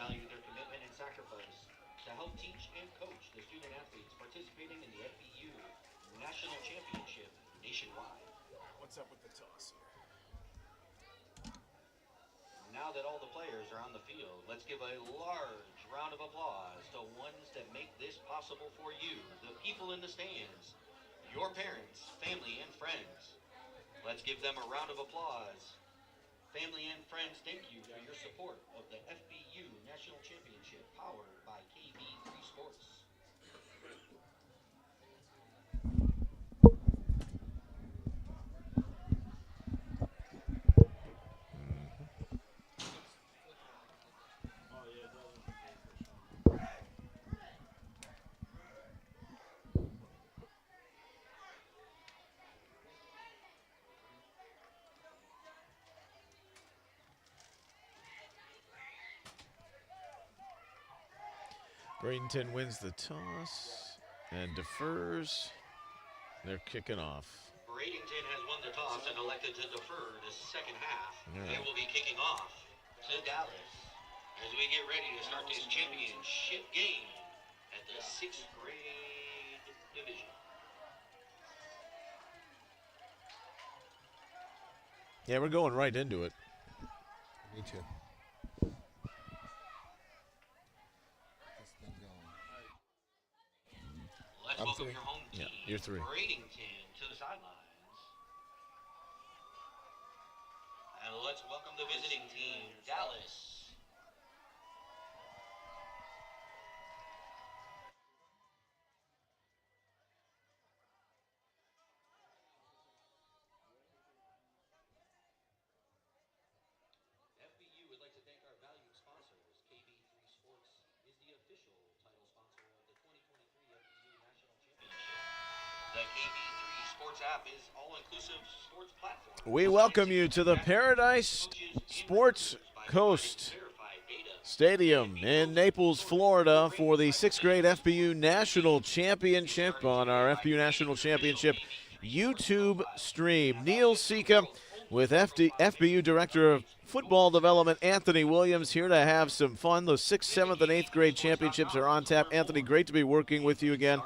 value their commitment and sacrifice to help teach and coach the student athletes participating in the FBU National Championship nationwide. What's up with the toss here? Now that all the players are on the field, let's give a large round of applause to ones that make this possible for you, the people in the stands, your parents, family, and friends. Let's give them a round of applause. Family and friends, thank you for your support of the FBU National Championship powered by KB3 Sports. Bradenton wins the toss and defers. They're kicking off. Bradenton has won the toss and elected to defer the second half. Yeah. They will be kicking off to Dallas as we get ready to start this championship game at the 6th grade division. Yeah, we're going right into it. Me too. Let's I'm welcome three. your home team, Yeah, you're three. Bradenton, to the sidelines. And let's welcome the visiting team, Dallas. FBU would like to thank our valued sponsors. KB3 Sports is the official title sponsor of the 2023 FBU National Championship. The KB3 Sports app is all-inclusive sports platform. We welcome you to the Paradise Sports Coast Stadium in Naples, Florida for the 6th grade FBU National Championship on our FBU National Championship YouTube stream. Neil Sika with FBU Director of Football Development Anthony Williams here to have some fun. The 6th, 7th, and 8th grade championships are on tap. Anthony, great to be working with you again.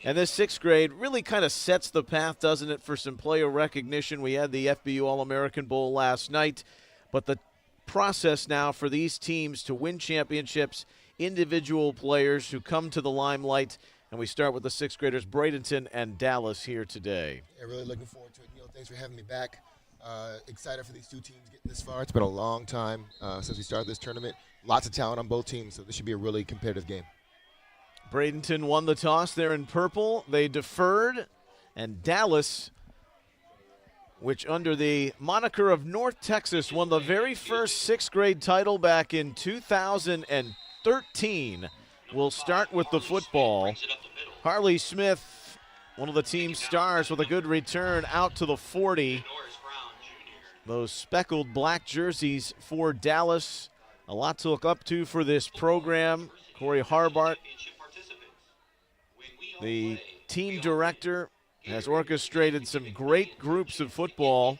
And this 6th grade really kind of sets the path, doesn't it, for some player recognition. We had the FBU All-American Bowl last night, but the process now for these teams to win championships, individual players who come to the limelight, and we start with the 6th graders, Bradenton and Dallas here today. Yeah, really looking forward to it. Neil, thanks for having me back. Excited for these two teams getting this far. It's been a long time since we started this tournament. Lots of talent on both teams, so this should be a really competitive game. Bradenton won the toss. They're in purple. They deferred, and Dallas, which under the moniker of North Texas, won the very first 6th grade title back in 2013, will start with the football. Harley Smith, one of the team's stars, with a good return out to the 40. Those speckled black jerseys for Dallas. A lot to look up to for this program. Corey Harbart, the team director, has orchestrated some great groups of football,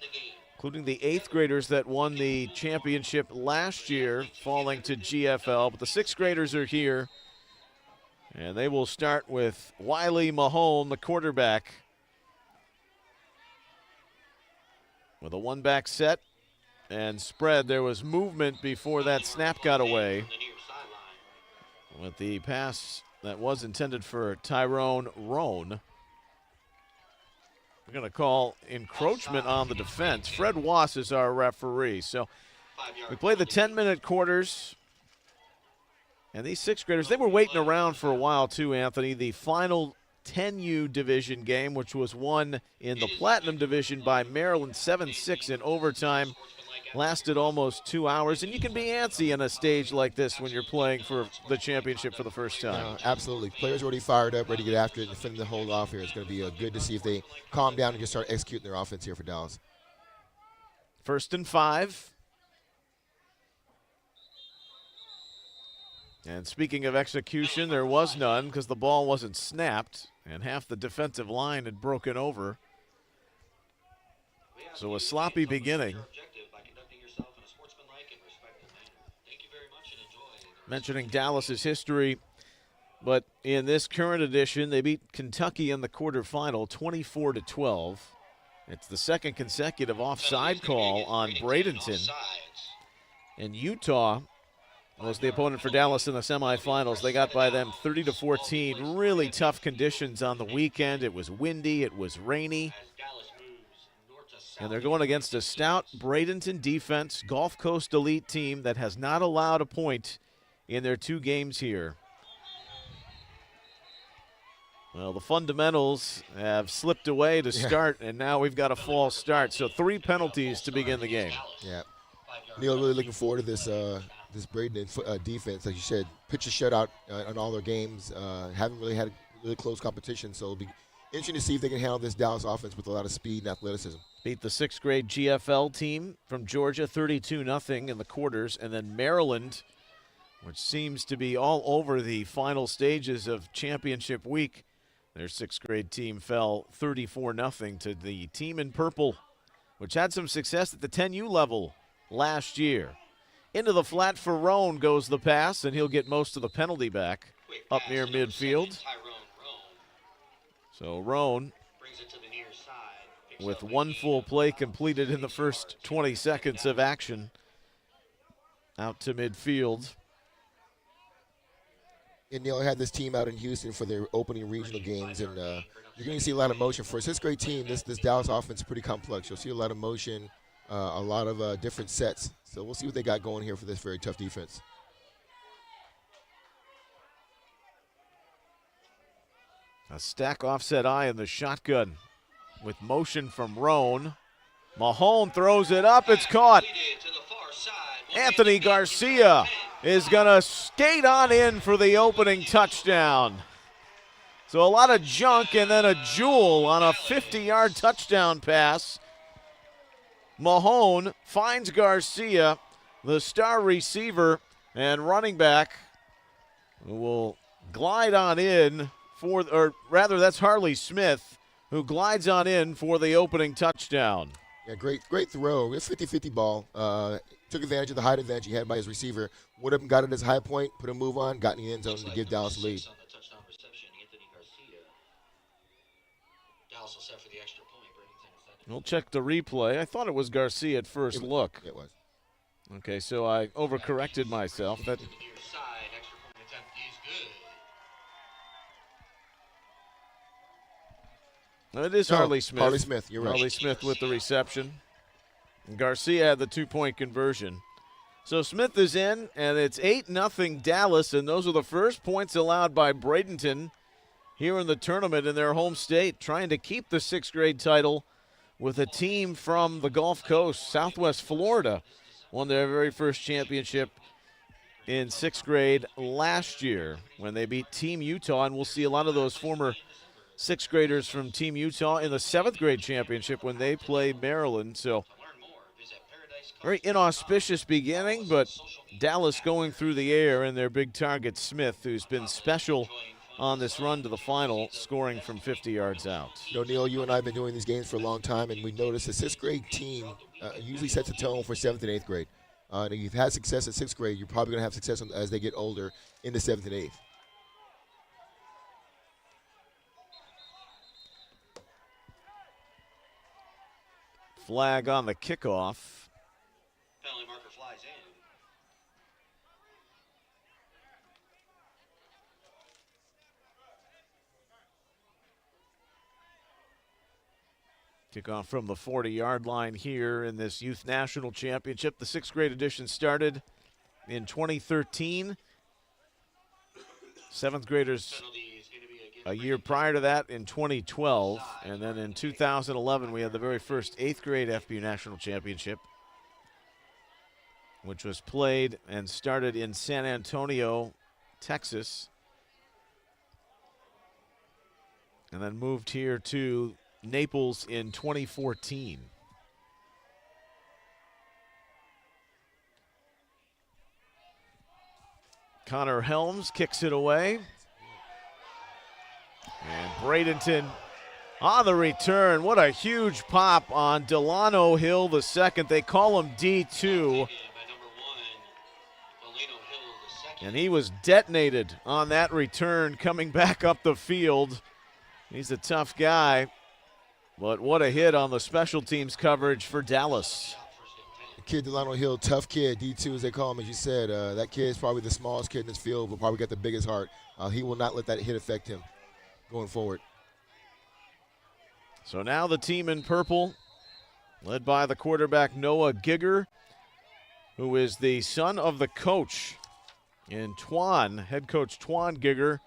including the 8th graders that won the championship last year, falling to GFL. But the 6th graders are here, and they will start with Wiley Mahone, the quarterback, with a one-back set and spread. There was movement before that snap got away with the pass that was intended for Tyrone Roan. We're going to call encroachment on the defense. Fred Wass is our referee. So we play the 10-minute quarters. And these 6th graders, they were waiting around for a while too, Anthony. The final 10U division game, which was won in the Platinum division by Maryland 7-6 in overtime, lasted almost 2 hours. And you can be antsy on a stage like this when you're playing for the championship for the first time. Absolutely. Players already fired up, ready to get after it and defend the hold off here. It's going to be good to see if they calm down and just start executing their offense here for Dallas. 1st and 5. And speaking of execution, there was none because the ball wasn't snapped and half the defensive line had broken over. So a sloppy beginning. mentioning Dallas's history, but in this current edition, they beat Kentucky in the quarterfinal 24-12. It's the second consecutive offside call on Bradenton. And Utah was the opponent for Dallas in the semifinals. They got by them 30-14. Really tough conditions on the weekend. It was windy, it was rainy. And they're going against a stout Bradenton defense, Gulf Coast elite team that has not allowed a point in their 2 games here. Well, the fundamentals have slipped away to start, and now we've got a false start. So 3 penalties to begin the game. Yeah. Neil, really looking forward to this this Bradenton defense. Like you said, pitch a shutout in all their games. Haven't really had really close competition, so it'll be interesting to see if they can handle this Dallas offense with a lot of speed and athleticism. Beat the 6th grade GFL team from Georgia 32-0 in the quarters, and then Maryland, which seems to be all over the final stages of championship week. Their 6th grade team fell 34-0 to the team in purple, which had some success at the 10U level last year. Into the flat for Roan goes the pass, and he'll get most of the penalty back up near midfield. So Roan, with 1 full play completed in the first 20 seconds of action, out to midfield. And Neil had this team out in Houston for their opening regional games, and you're going to see a lot of motion. For a 6th grade team, this Dallas offense is pretty complex. You'll see a lot of motion, a lot of different sets. So we'll see what they got going here for this very tough defense. A stack offset eye in the shotgun with motion from Roan. Mahone throws it up. It's caught. Anthony Garcia is going to skate on in for the opening touchdown. So a lot of junk and then a jewel on a 50-yard touchdown pass. Mahone finds Garcia, the star receiver and running back, who will glide on in for, or rather that's Harley Smith, who glides on in for the opening touchdown. Yeah, great throw. A 50-50 ball. Took advantage of the height advantage he had by his receiver. Went up and got it as a high point, put a move on, got in the end zone to give Dallas a lead. We'll check the replay. I thought it was Garcia at first look. It was. Okay, so I overcorrected myself. It is Harley Smith. Harley Smith, you're right. Harley Smith with the reception. And Garcia had the 2-point conversion. So Smith is in, and it's 8-0 Dallas, and those are the first points allowed by Bradenton here in the tournament in their home state, trying to keep the 6th grade title with a team from the Gulf Coast. Southwest Florida won their very first championship in 6th grade last year when they beat Team Utah, and we'll see a lot of those former 6th graders from Team Utah in the 7th grade championship when they play Maryland. So very inauspicious beginning, but Dallas going through the air, and their big target Smith, who's been special on this run to the final, scoring from 50 yards out. You know, Neil, you and I have been doing these games for a long time, and we noticed the 6th grade team usually sets a tone for 7th and 8th grade. And if you've had success at 6th grade, you're probably going to have success as they get older in the 7th and 8th. Flag on the kickoff. Penalty marker flies in. Kickoff from the 40-yard line here in this Youth National Championship. The 6th grade edition started in 2013. 7th graders a year prior to that in 2012. And then in 2011, we had the very first 8th grade FBU National Championship, which was played and started in San Antonio, Texas, and then moved here to Naples in 2014. Connor Helms kicks it away. And Bradenton on the return. What a huge pop on Delano Hill II. They call him D2. And he was detonated on that return coming back up the field. He's a tough guy, but what a hit on the special teams coverage for Dallas. The kid, Delano Hill, tough kid, D2 as they call him, as you said. That kid is probably the smallest kid in this field, but probably got the biggest heart. He will not let that hit affect him going forward. So now the team in purple, led by the quarterback Noah Gigger, who is the son of the coach in head coach Twan Gigger.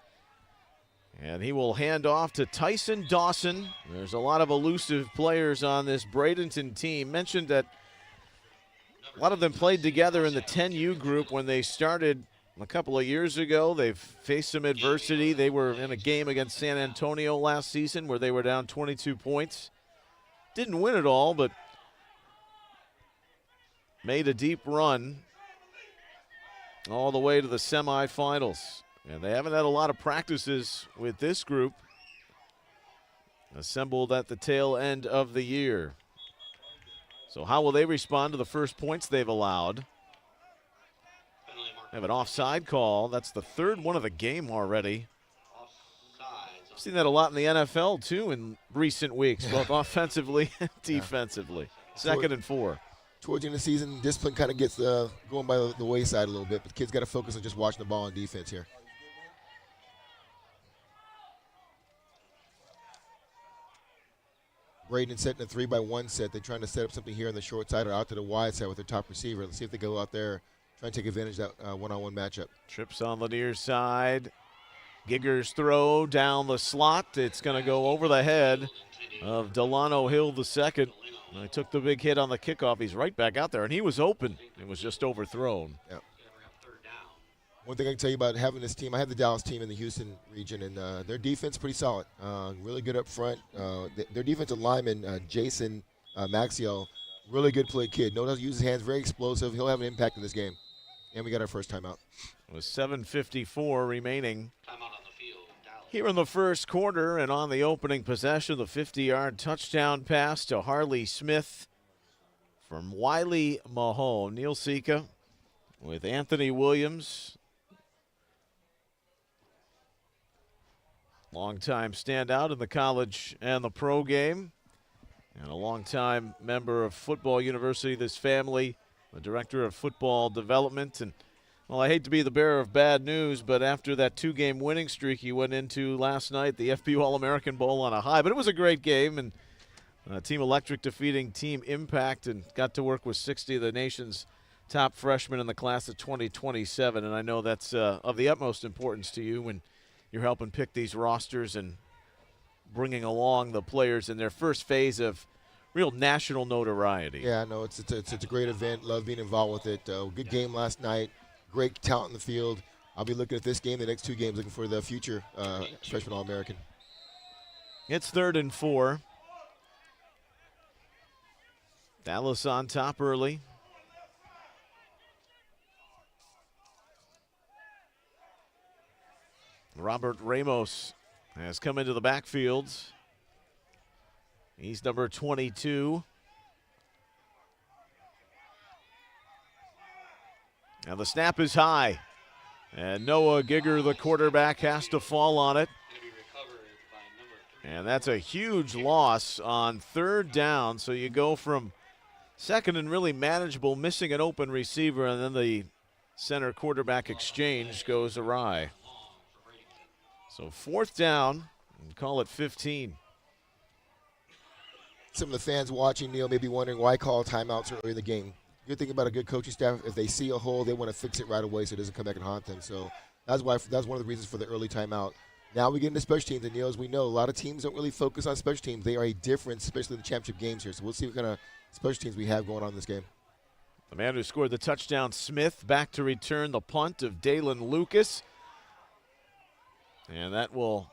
And he will hand off to Tyson Dawson. There's a lot of elusive players on this Bradenton team. Mentioned that a lot of them played together in the 10U group when they started a couple of years ago. They've faced some adversity. They were in a game against San Antonio last season where they were down 22 points. Didn't win it all, but made a deep run all the way to the semifinals. And they haven't had a lot of practices with this group, assembled at the tail end of the year. So how will they respond to the first points they've allowed? They have an offside call. That's the third one of the game already. I've seen that a lot in the NFL, too, in recent weeks, both offensively and defensively. 2nd and 4. Towards the end of the season, discipline kind of gets going by the wayside a little bit, but the kids got to focus on just watching the ball on defense here. Braden setting a 3-by-1 set. They're trying to set up something here on the short side or out to the wide side with their top receiver. Let's see if they go out there, try and take advantage of that one-on-one matchup. Trips on the near side. Gigger's throw down the slot. It's going to go over the head of Delano Hill II. He took the big hit on the kickoff. He's right back out there, and he was open. It was just overthrown. Yep. One thing I can tell you about having this team, I have the Dallas team in the Houston region, and their defense is pretty solid. Really good up front. Their defensive lineman, Jason Maxiel, really good play kid. Knows how to use his hands, very explosive. He'll have an impact in this game. And we got our first timeout. With 7:54 remaining here in the first quarter, and on the opening possession, the 50-yard touchdown pass to Harley Smith from Wiley Mahone. Neil Sika with Anthony Williams, longtime standout in the college and the pro game, and a longtime member of Football University, this family, the director of football development. And well, I hate to be the bearer of bad news, but after that 2-game winning streak he went into last night, the FBU All-American Bowl on a high. But it was a great game, and Team Electric defeating Team Impact, and got to work with 60 of the nation's top freshmen in the class of 2027. And I know that's of the utmost importance to you when you're helping pick these rosters and bringing along the players in their first phase of real national notoriety. Yeah, no, it's a great event. Love being involved with it. Good game last night. Great talent in the field. I'll be looking at this game, the next 2 games, looking for the future freshman All-American. It's 3rd and 4. Dallas on top early. Robert Ramos has come into the backfield. He's number 22. Now the snap is high, and Noah Gigger, the quarterback, has to fall on it. And that's a huge loss on 3rd down. So you go from 2nd and really manageable, missing an open receiver, and then the center quarterback exchange goes awry. So 4th down, and call it 15. Some of the fans watching, Neil, may be wondering why call timeouts early in the game. Good thing about a good coaching staff, if they see a hole, they want to fix it right away so it doesn't come back and haunt them. So that's one of the reasons for the early timeout. Now we get into special teams, and Neil, as we know, a lot of teams don't really focus on special teams. They are a difference, especially in the championship games here. So we'll see what kind of special teams we have going on in this game. The man who scored the touchdown, Smith, back to return the punt of Dalen Lucas. And that will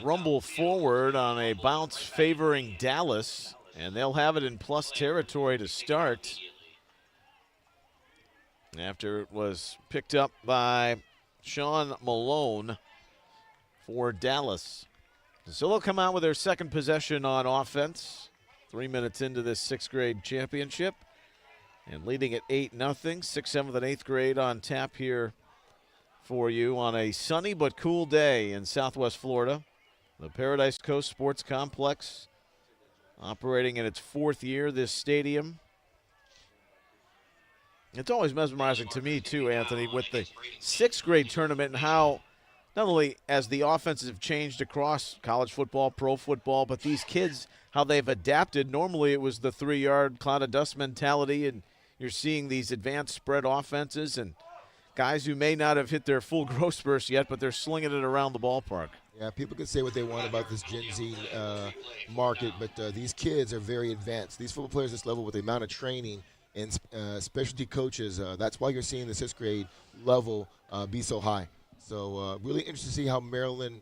rumble forward on a bounce favoring Dallas, and they'll have it in plus territory to start after it was picked up by Sean Malone for Dallas. So they'll come out with their second possession on offense, 3 minutes into this 6th grade championship. And leading at 8-0, 6th, 7th, and 8th grade on tap here for you on a sunny but cool day in Southwest Florida. The Paradise Coast Sports Complex operating in its 4th year, this stadium. It's always mesmerizing to me, too, Anthony, with the 6th grade tournament and how not only as the offenses have changed across college football, pro football, but these kids, how they've adapted. Normally it was the 3-yard cloud of dust mentality, and you're seeing these advanced spread offenses and guys who may not have hit their full growth spurts yet, but they're slinging it around the ballpark. Yeah, people can say what they want about this Gen Z market, but these kids are very advanced. These football players at this level with the amount of training and specialty coaches, that's why you're seeing the 6th grade level be so high. So really interesting to see how Braden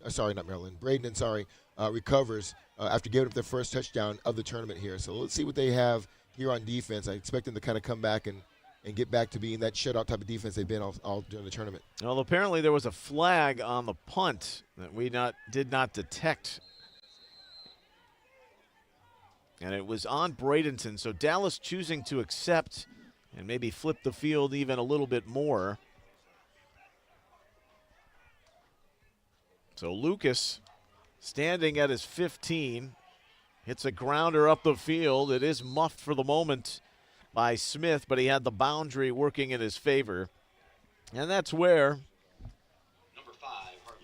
recovers after giving up their first touchdown of the tournament here. So let's see what they have here on defense. I expect them to kind of come back and get back to being that shutout type of defense they've been all during the tournament. Well, apparently there was a flag on the punt that we did not detect. And it was on Bradenton, so Dallas choosing to accept and maybe flip the field even a little bit more. So Lucas standing at his 15, hits a grounder up the field. It is muffed for the moment by Smith, but he had the boundary working in his favor. And that's where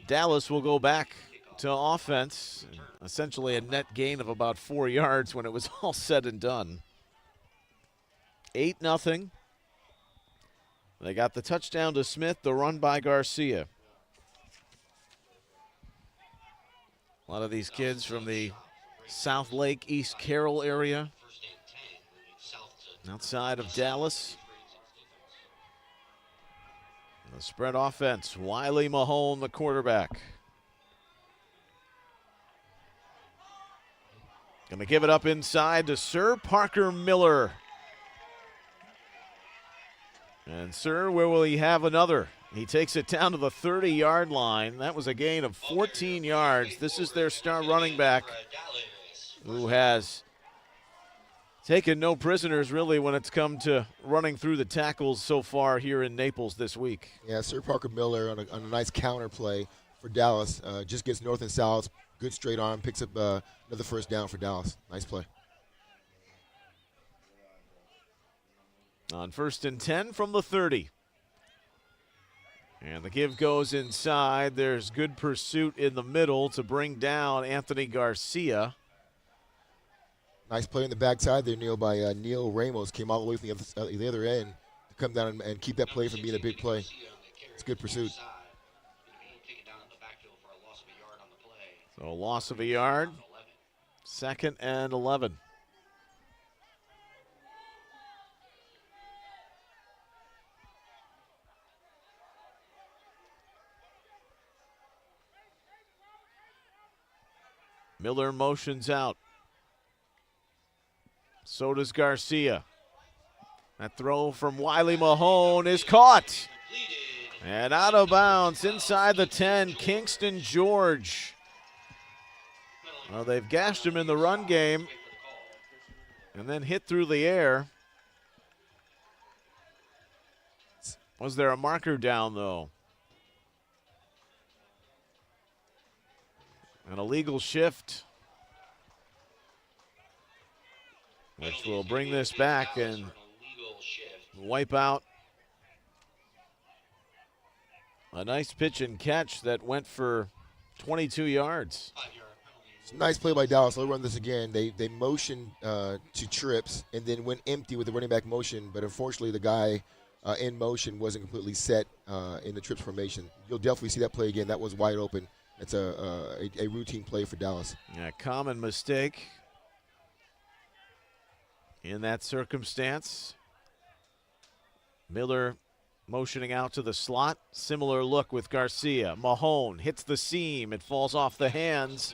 Dallas will go back to offense. Essentially a net gain of about 4 yards when it was all said and done. 8-0. They got the touchdown to Smith, the run by Garcia. A lot of these kids from the South Lake, East Carroll area, outside of Dallas. The spread offense, Wiley Mahone, the quarterback. Going to give it up inside to Sir Parker Miller. And Sir, where will he have another? He takes it down to the 30-yard line. That was a gain of 14 yards. This is their star running back who has taken no prisoners, really, when it's come to running through the tackles so far here in Naples this week. Yeah, Sir Parker Miller on a nice counter play for Dallas. Just gets north and south. Good straight arm. Picks up another first down for Dallas. Nice play. On 1st and 10 from the 30. And the give goes inside. There's good pursuit in the middle to bring down Anthony Garcia. Nice play in the backside there, Neil, by Neil Ramos. Came all the way from the other end to come down and keep that play from being a big play. It's good pursuit. So a loss of a yard. 2nd and 11. Miller motions out. So does Garcia. That throw from Wiley Mahone is caught. And out of bounds inside the 10, Kingston George. Well, they've gashed him in the run game and then hit through the air. Was there a marker down, though? An illegal shift, which will bring this back and wipe out a nice pitch and catch that went for 22 yards. It's a nice play by Dallas. They'll run this again. They motion to trips and then went empty with the running back motion, but unfortunately the guy in motion wasn't completely set in the trips formation. You'll definitely see that play again. That was wide open. It's a routine play for Dallas. Yeah, common mistake in that circumstance. Miller motioning out to the slot. Similar look with Garcia. Mahone hits the seam. It falls off the hands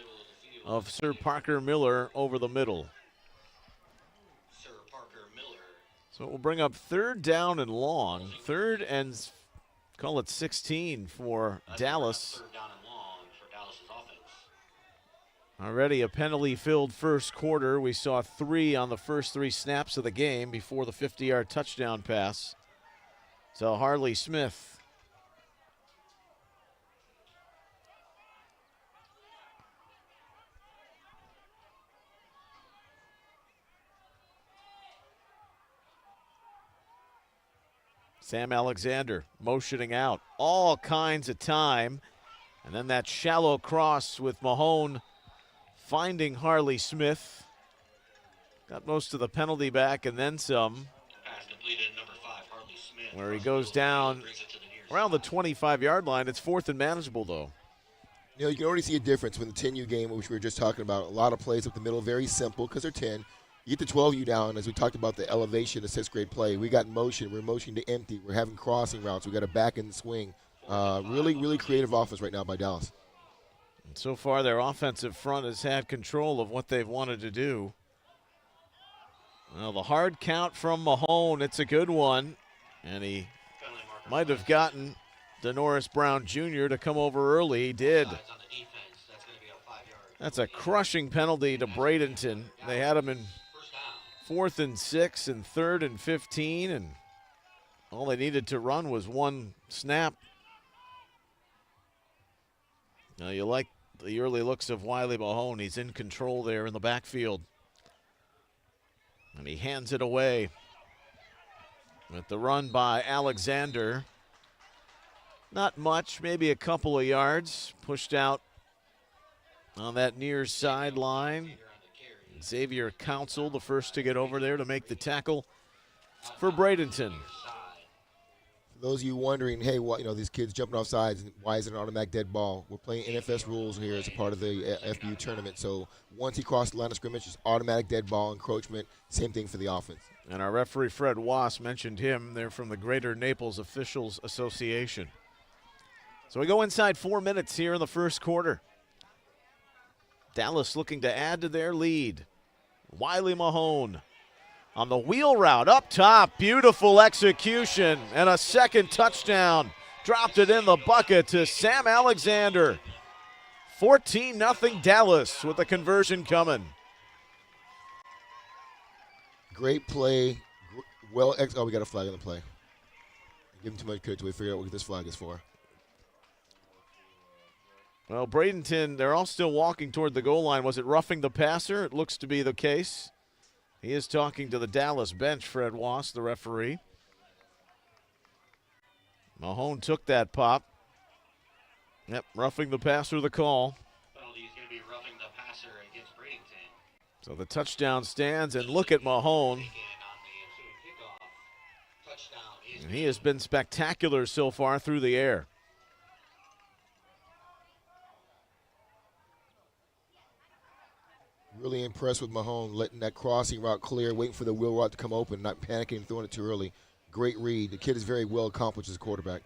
of Sir Parker Miller over the middle. So it will bring up 3rd down and long. 3rd and call it 16 for Dallas. Already a penalty-filled first quarter. We saw 3 on the first 3 snaps of the game before the 50-yard touchdown pass. So Harley Smith. Sam Alexander motioning out. All kinds of time. And then that shallow cross with Mahone finding Harley Smith. Got most of the penalty back and then some. Pass completed, number 5, Harley Smith. Where he goes down around the 25-yard line. It's 4th and manageable, though. You know, you can already see a difference when the 10U game, which we were just talking about. A lot of plays up the middle, very simple because they're 10. You get the 12U down, as we talked about the elevation of 6th grade play. We got motion. We're motioning to empty. We're having crossing routes. We got a back and swing. Really, really creative offense right now by Dallas. And so far, their offensive front has had control of what they've wanted to do. Well, the hard count from Mahone, it's a good one. And he might have gotten Denoris Brown Jr. to come over early. He did. That's a crushing penalty to Bradenton. They had him in 4th and 6 and 3rd and 15, and all they needed to run was one snap. Now you like the early looks of Wiley Mahone. He's in control there in the backfield. And he hands it away with the run by Alexander. Not much, maybe a couple of yards. Pushed out on that near sideline. Xavier Council, the first to get over there to make the tackle for Bradenton. For those of you wondering, hey, what, these kids jumping off sides, why is it an automatic dead ball? We're playing NFS rules here as a part of the FBU tournament. So once he crossed the line of scrimmage, it's automatic dead ball, encroachment, same thing for the offense. And our referee, Fred Wass, mentioned him. They're from the Greater Naples Officials Association. So we go inside 4 minutes here in the first quarter. Dallas looking to add to their lead. Wiley Mahone on the wheel route up top. Beautiful execution and a second touchdown. Dropped it in the bucket to Sam Alexander. 14-0 Dallas with the conversion coming. Great play. We got a flag on the play. Give him too much credit till we figure out what this flag is for. Well, Bradenton, they're all still walking toward the goal line. Was it roughing the passer? It looks to be the case. He is talking to the Dallas bench, Fred Wass, the referee. Mahone took that pop. Yep, roughing the passer, the call. He's going to be roughing the passer against Bradenton. So the touchdown stands, and look at Mahone. And he has been spectacular so far through the air. Really impressed with Mahone, letting that crossing route clear, waiting for the wheel route to come open, not panicking and throwing it too early. Great read. The kid is very well accomplished as a quarterback.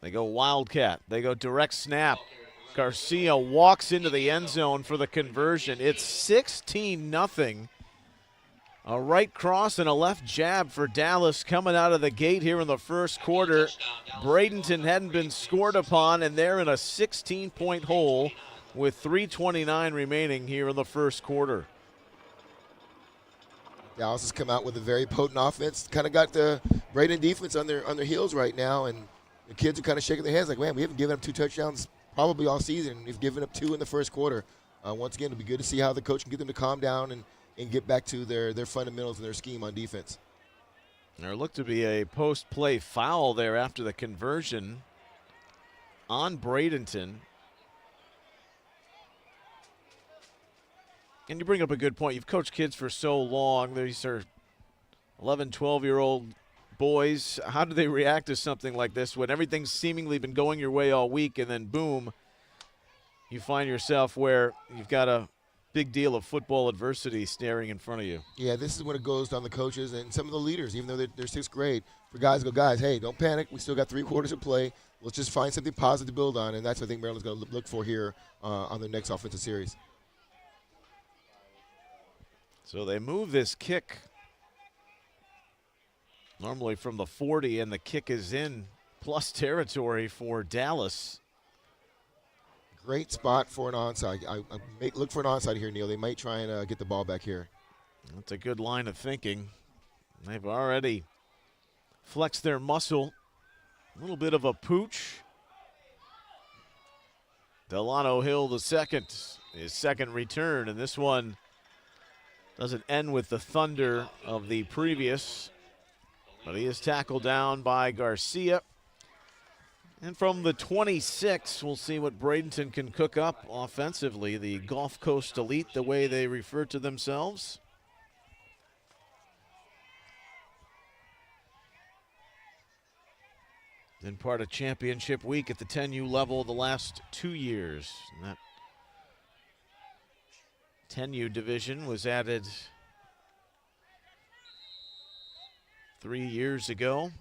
They go Wildcat. They go direct snap. Garcia walks into the end zone for the conversion. It's 16-0. A right cross and a left jab for Dallas coming out of the gate here in the first quarter. Bradenton hadn't been scored upon, and they're in a 16-point hole with 3:29 remaining here in the first quarter. Dallas has come out with a very potent offense. Kind of got the Bradenton defense on their heels right now, and the kids are kind of shaking their heads like, man, we haven't given up 2 touchdowns probably all season. We've given up 2 in the first quarter. Once again, it'll be good to see how the coach can get them to calm down and get back to their fundamentals and their scheme on defense. There looked to be a post-play foul there after the conversion on Bradenton. And you bring up a good point. You've coached kids for so long. These are 11, 12-year-old boys. How do they react to something like this when everything's seemingly been going your way all week and then boom, you find yourself where you've got a big deal of football adversity staring in front of you? Yeah, this is when it goes on the coaches and some of the leaders, even though they're 6th grade, for guys to go, guys, hey, don't panic. We still got 3 quarters to play. Let's just find something positive to build on, and that's what I think Maryland's going to look for here on their next offensive series. So they move this kick normally from the 40, and the kick is in plus territory for Dallas. Great spot for an onside. Look for an onside here, Neil. They might try and get the ball back here. That's a good line of thinking. They've already flexed their muscle. A little bit of a pooch. Delano Hill the second, his second return, and this one doesn't end with the thunder of the previous, but he is tackled down by Garcia. And from the 26, we'll see what Bradenton can cook up offensively, the Gulf Coast Elite, the way they refer to themselves. Been part of championship week at the 10U level the last 2 years. And that 10U division was added 3 years ago.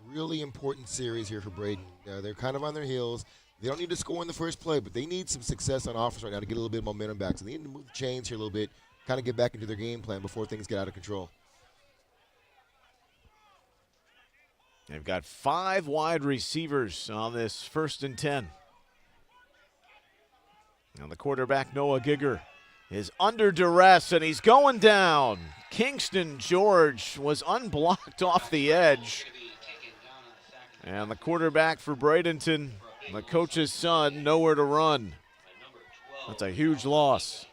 Really important series here for Braden. They're kind of on their heels. They don't need to score in the first play, but they need some success on offense right now to get a little bit of momentum back. So they need to move the chains here a little bit, kind of get back into their game plan before things get out of control. They've got 5 wide receivers on this 1st and 10. Now the quarterback, Noah Giger, is under duress, and he's going down. Kingston George was unblocked off the edge. And the quarterback for Bradenton, the coach's son, nowhere to run. That's a huge loss.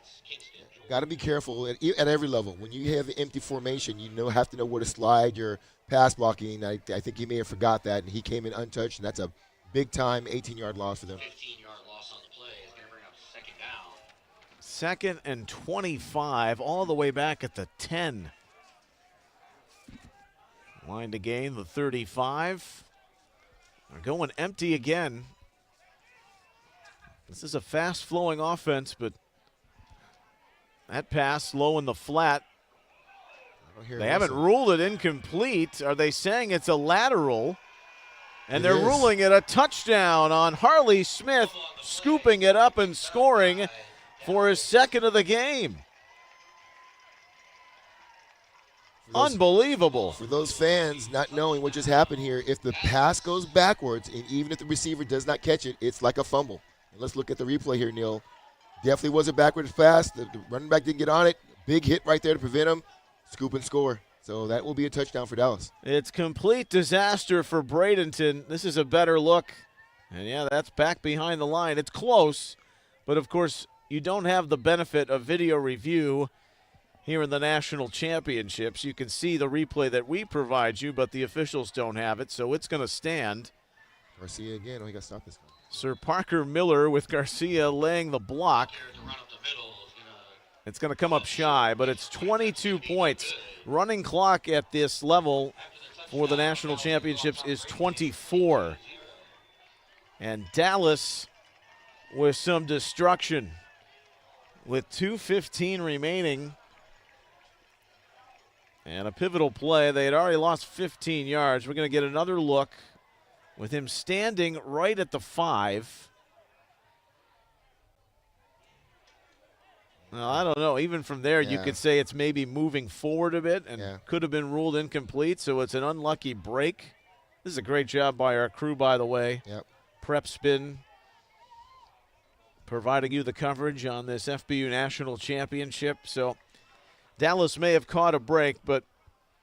Got to be careful at every level. When you have the empty formation, you have to know where to slide your pass blocking. I think he may have forgot that, and he came in untouched, and that's a big-time 18-yard loss for them. 15-yard loss on the play is going to bring up second down. Second and 25, all the way back at the 10. Line to gain the 35. They're going empty again. This is a fast-flowing offense, but that pass low in the flat. They haven't ruled it incomplete. Are they saying it's a lateral? And they're ruling it a touchdown on Harley Smith, scooping it up and scoring for his second of the game. Unbelievable. For those fans not knowing what just happened here, if the pass goes backwards, and even if the receiver does not catch it, it's like a fumble. And let's look at the replay here, Neil. Definitely was a backwards pass. The running back didn't get on it. Big hit right there to prevent him. Scoop and score. So that will be a touchdown for Dallas. It's complete disaster for Bradenton. This is a better look. And, yeah, that's back behind the line. It's close. But, of course, you don't have the benefit of video review here in the national championships. You can see the replay that we provide you, but the officials don't have it, so it's going to stand. Garcia again. Oh, he got stopped this time. Sir Parker Miller with Garcia laying the block. It's going to come up shy, but it's 22 points. Running clock at this level for the national championships is 24. And Dallas with some destruction. With 2:15 remaining and a pivotal play, they had already lost 15 yards. We're going to get another look with him standing right at the 5. Well, I don't know. Even from there, you could say it's maybe moving forward a bit and could have been ruled incomplete, so it's an unlucky break. This is a great job by our crew, by the way. Yep. Prep Spin providing you the coverage on this FBU National Championship. So Dallas may have caught a break, but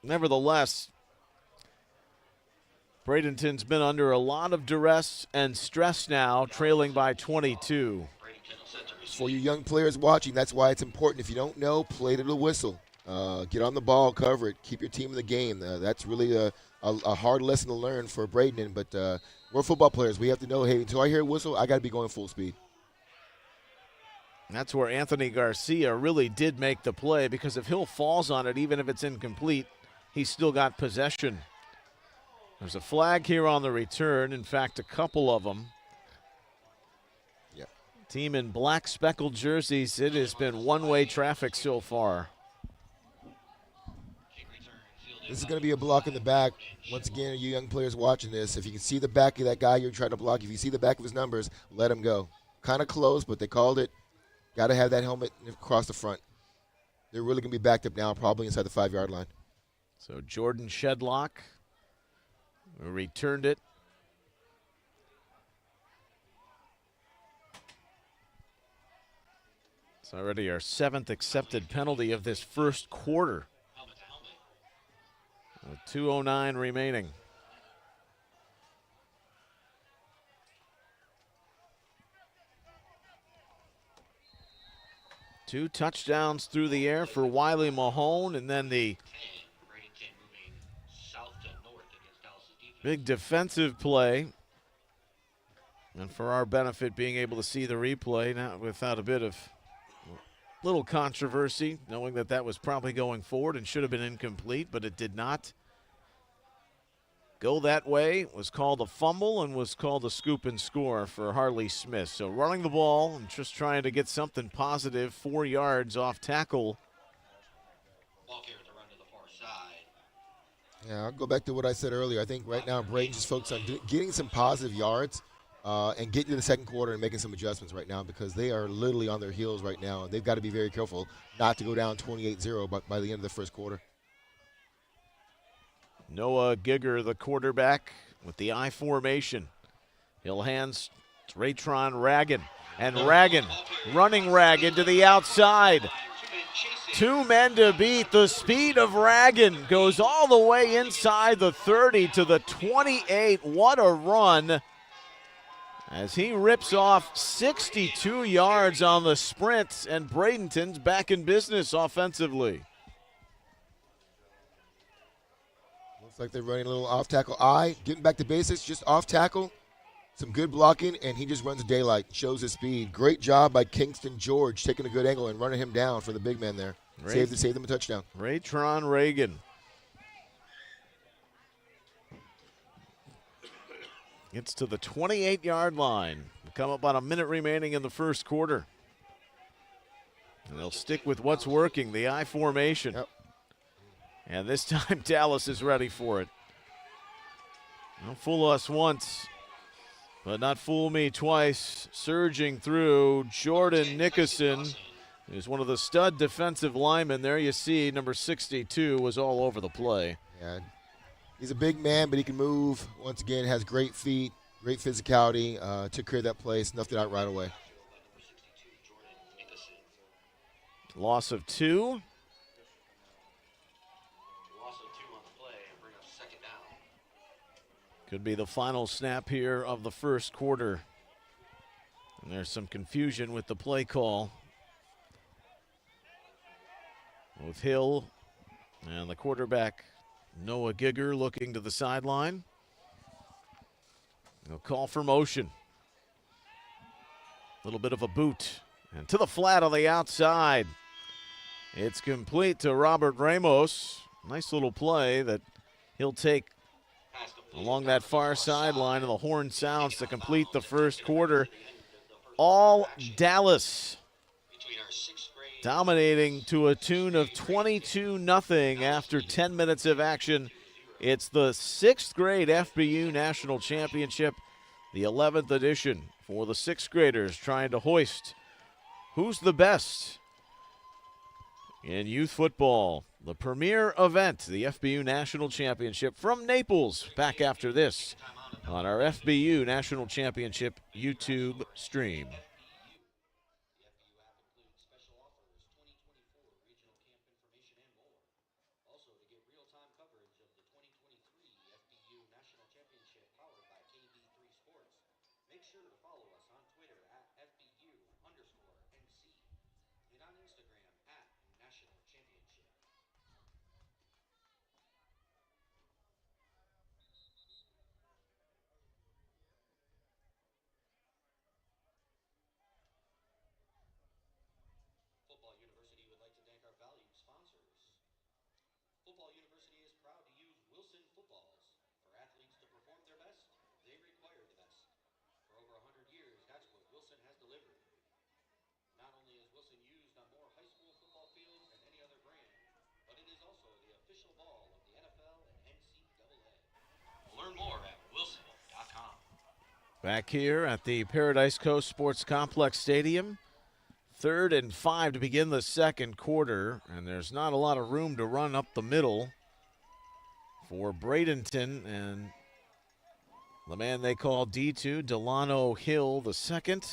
nevertheless, Bradenton's been under a lot of duress and stress now, trailing by 22. For you young players watching, that's why it's important. If you don't know, play to the whistle. Get on the ball, cover it, keep your team in the game. That's really a hard lesson to learn for Bradenton, but we're football players. We have to know, hey, until I hear a whistle, I got to be going full speed. That's where Anthony Garcia really did make the play, because if Hill falls on it, even if it's incomplete, he's still got possession. There's a flag here on the return. In fact, a couple of them. Yep. Team in black speckled jerseys. It has been one-way traffic so far. This is going to be a block in the back. Once again, you young players watching this, if you can see the back of that guy you're trying to block, if you see the back of his numbers, let him go. Kind of close, but they called it. Got to have that helmet across the front. They're really going to be backed up now, probably inside the 5-yard line. So Jordan Shedlock returned it It's already our 7th accepted penalty of this first quarter. 2:09 remaining. Two touchdowns through the air for Wiley Mahone, and then the big defensive play. And for our benefit, being able to see the replay, now without a bit of little controversy, knowing that that was probably going forward and should have been incomplete, but it did not go that way. It was called a fumble and was called a scoop and score for Harley Smith. So running the ball and just trying to get something positive, 4 yards off tackle. Yeah, I'll go back to what I said earlier. I think right now Braden just focused on getting some positive yards and getting to the second quarter and making some adjustments right now, because they are literally on their heels right now. And they've got to be very careful not to go down 28-0 by the end of the first quarter. Noah Gigger, the quarterback, with the I formation. He'll hands to Raytron Ragan. And Ragan running Ragan to the outside. 2 men to beat. The speed of Ragan goes all the way inside the 30 to the 28. What a run as he rips off 62 yards on the sprint, and Bradenton's back in business offensively. Looks like they're running a little off tackle I, getting back to basics, just off tackle. Some good blocking, and he just runs daylight, shows his speed. Great job by Kingston George, taking a good angle and running him down for the big man there. Saved them a touchdown. Raytron Ragan. Gets to the 28-yard line. Come up on a minute remaining in the first quarter. And they'll stick with what's working, the I formation. Yep. And this time Dallas is ready for it. Don't fool us once, but not fool me twice. Surging through, Jordan Nickerson is one of the stud defensive linemen. There you see number 62 was all over the play. Yeah, he's a big man, but he can move. Once again, has great feet, great physicality. Took care of that play, snuffed it out right away. Loss of 2. Could be the final snap here of the first quarter. And there's some confusion with the play call, with Hill and the quarterback Noah Gigger looking to the sideline. They'll call for motion. A little bit of a boot. And to the flat on the outside. It's complete to Robert Ramos. Nice little play that he'll take along that far sideline, and the horn sounds to complete the first quarter. All Dallas dominating to a tune of 22-0 after 10 minutes of action. It's the 6th grade FBU National Championship, the 11th edition for the 6th graders trying to hoist who's the best in youth football. The premier event, the FBU National Championship from Naples. Back after this on our FBU National Championship YouTube stream. Back here at the Paradise Coast Sports Complex Stadium. 3rd and 5 to begin the second quarter, and there's not a lot of room to run up the middle for Bradenton and the man they call D2, Delano Hill the second.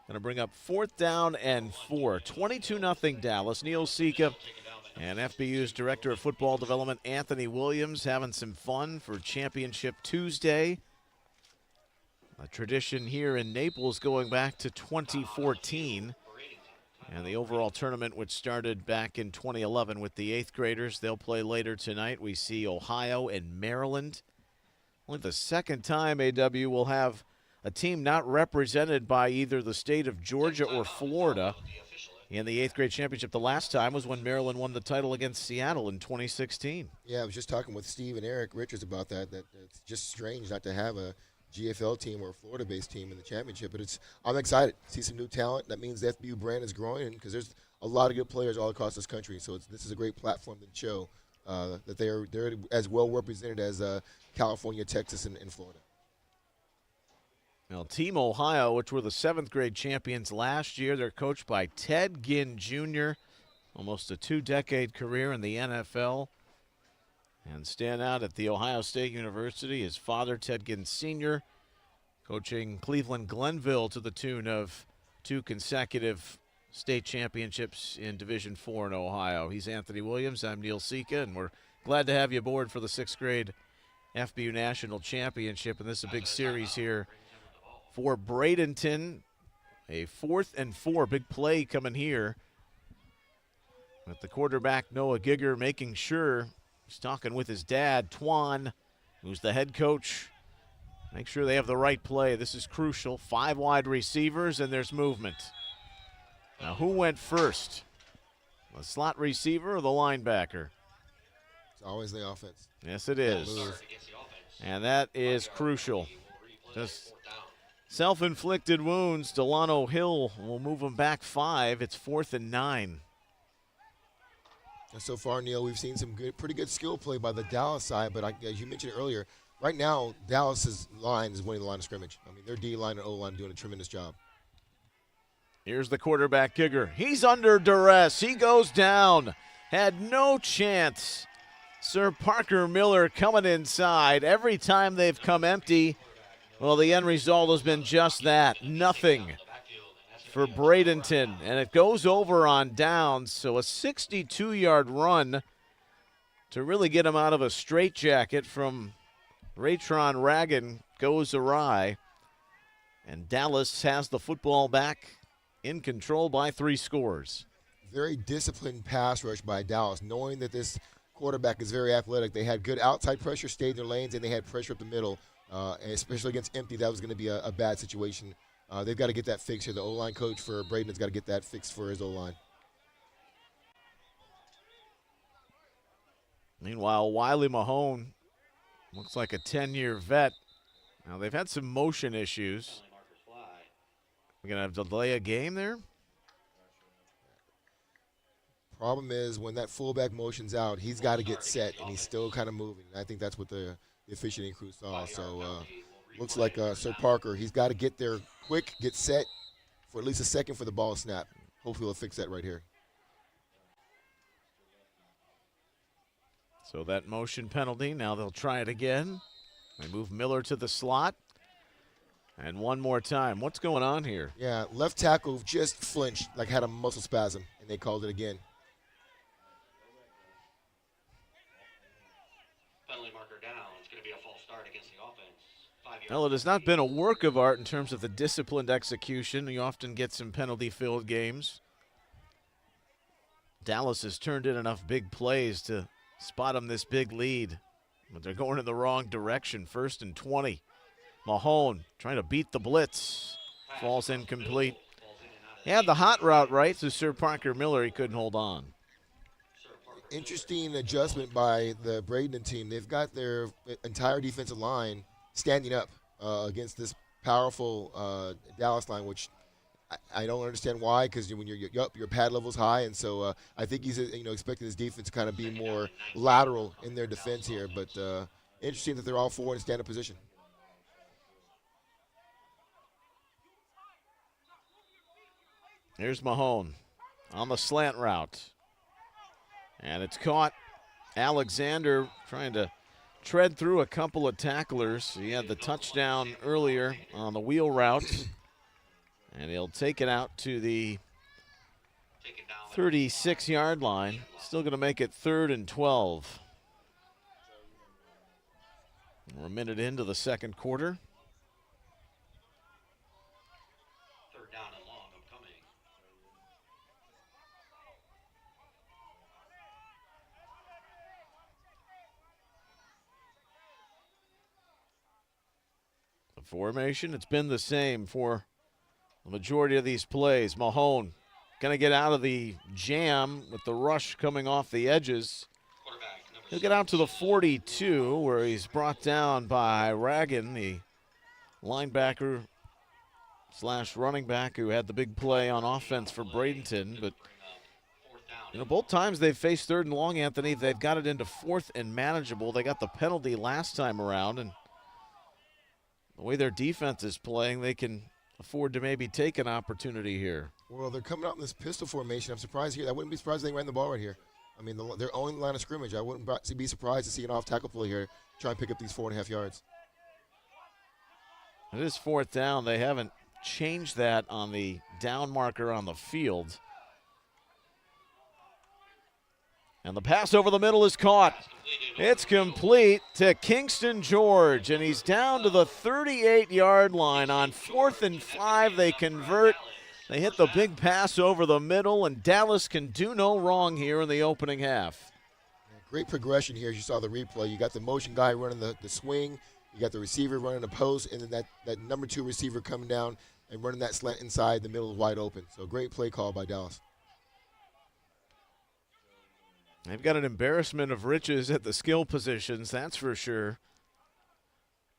Going to bring up 4th down and 4. 22-0 Dallas. Neil Sika and FBU's Director of Football Development, Anthony Williams, having some fun for Championship Tuesday. A tradition here in Naples going back to 2014. And the overall tournament, which started back in 2011 with the 8th graders, they'll play later tonight. We see Ohio and Maryland. Only the second time AW will have a team not represented by either the state of Georgia or Florida in the 8th grade championship. The last time was when Maryland won the title against Seattle in 2016. Yeah, I was just talking with Steve and Eric Richards about that it's just strange not to have a GFL team or a Florida-based team in the championship. But I'm excited to see some new talent. That means the FBU brand is growing because there's a lot of good players all across this country. So this is a great platform to show that they're as well represented as California, Texas, and Florida. Now, Team Ohio, which were the 7th grade champions last year, they're coached by Ted Ginn Jr., almost a 2-decade career in the NFL. And stand out at The Ohio State University, his father, Ted Ginn Sr., coaching Cleveland Glenville to the tune of 2 consecutive state championships in Division IV in Ohio. He's Anthony Williams. I'm Neil Sika, and we're glad to have you aboard for the 6th grade FBU National Championship. And this is a big series here for Bradenton. A 4th and 4, big play coming here. With the quarterback, Noah Giger, making sure he's talking with his dad, Twan, who's the head coach. Make sure they have the right play. This is crucial. 5 wide receivers, and there's movement. Now, who went first? The slot receiver or the linebacker? It's always the offense. Yes, it is. And that is crucial. Just self-inflicted wounds. Delano Hill will move him back 5. It's 4th and 9. And so far, Neil, we've seen some pretty good skill play by the Dallas side. But as you mentioned earlier, right now, Dallas's line is winning the line of scrimmage. I mean, their D-line and O-line doing a tremendous job. Here's the quarterback, Giger. He's under duress. He goes down. Had no chance. Sir Parker Miller coming inside. Every time they've come empty, well, the end result has been just that. Nothing for Bradenton. And it goes over on downs. So a 62-yard run to really get him out of a straitjacket from Raytron Ragan goes awry. And Dallas has the football back in control by 3 scores. Very disciplined pass rush by Dallas, knowing that this quarterback is very athletic. They had good outside pressure, stayed in their lanes, and they had pressure up the middle. And especially against empty, that was going to be a bad situation. They've got to get that fixed here. The O-line coach for Bradenton's got to get that fixed for his O-line. Meanwhile, Wiley Mahone looks like a 10-year vet. Now, they've had some motion issues. We're going to have to delay a game there? Problem is, when that fullback motion's out, he's got to get set, and he's still kind of moving. I think that's what the officiating crew saw. So looks like Sir Parker, he's got to get there quick, get set for at least a second for the ball snap. Hopefully he'll fix that right here. So that motion penalty, now they'll try it again. They move Miller to the slot. And one more time. What's going on here? Yeah, left tackle just flinched, like had a muscle spasm, and they called it again. Penalty marker down. It's going to be a false start against the offense. 5 yards. Well, it has not been a work of art in terms of the disciplined execution. You often get some penalty-filled games. Dallas has turned in enough big plays to spot them this big lead. But they're going in the wrong direction. 1st and 20. Mahone trying to beat the blitz. Falls incomplete. He had the hot route right to Sir Parker Miller. He couldn't hold on. Interesting adjustment by the Bradenton team. They've got their entire defensive line standing up against this powerful Dallas line, which I don't understand why, because when you're up, your pad level's high, and so I think he's expecting his defense to kind of be more lateral in their defense here. But interesting that they're all 4 in stand-up position. Here's Mahone on the slant route. And it's caught. Alexander trying to tread through a couple of tacklers. He had the touchdown earlier on the wheel route. And he'll take it out to the 36-yard line. Still going to make it 3rd and 12. We're a minute into the second quarter. Third down and long upcoming. The formation, it's been the same for the majority of these plays. Mahone going to get out of the jam with the rush coming off the edges. He'll get out to the 42 where he's brought down by Ragan, the linebacker / running back who had the big play on offense for Bradenton. But, both times they've faced 3rd and long, Anthony, they've got it into 4th and manageable. They got the penalty last time around, and the way their defense is playing, they can afford to maybe take an opportunity here. Well, they're coming out in this pistol formation. I'm surprised here. I wouldn't be surprised if they ran the ball right here. I mean, they're owning the line of scrimmage. I wouldn't be surprised to see an off-tackle play here, try and pick up these 4.5 yards. It is 4th down. They haven't changed that on the down marker on the field. And the pass over the middle is caught. It's complete to Kingston George, and he's down to the 38-yard line. On 4th and 5, they convert. They hit the big pass over the middle, and Dallas can do no wrong here in the opening half. Great progression here as you saw the replay. You got the motion guy running the swing. You got the receiver running the post, and then that number 2 receiver coming down and running that slant inside. The middle is wide open. So great play call by Dallas. They've got an embarrassment of riches at the skill positions, that's for sure.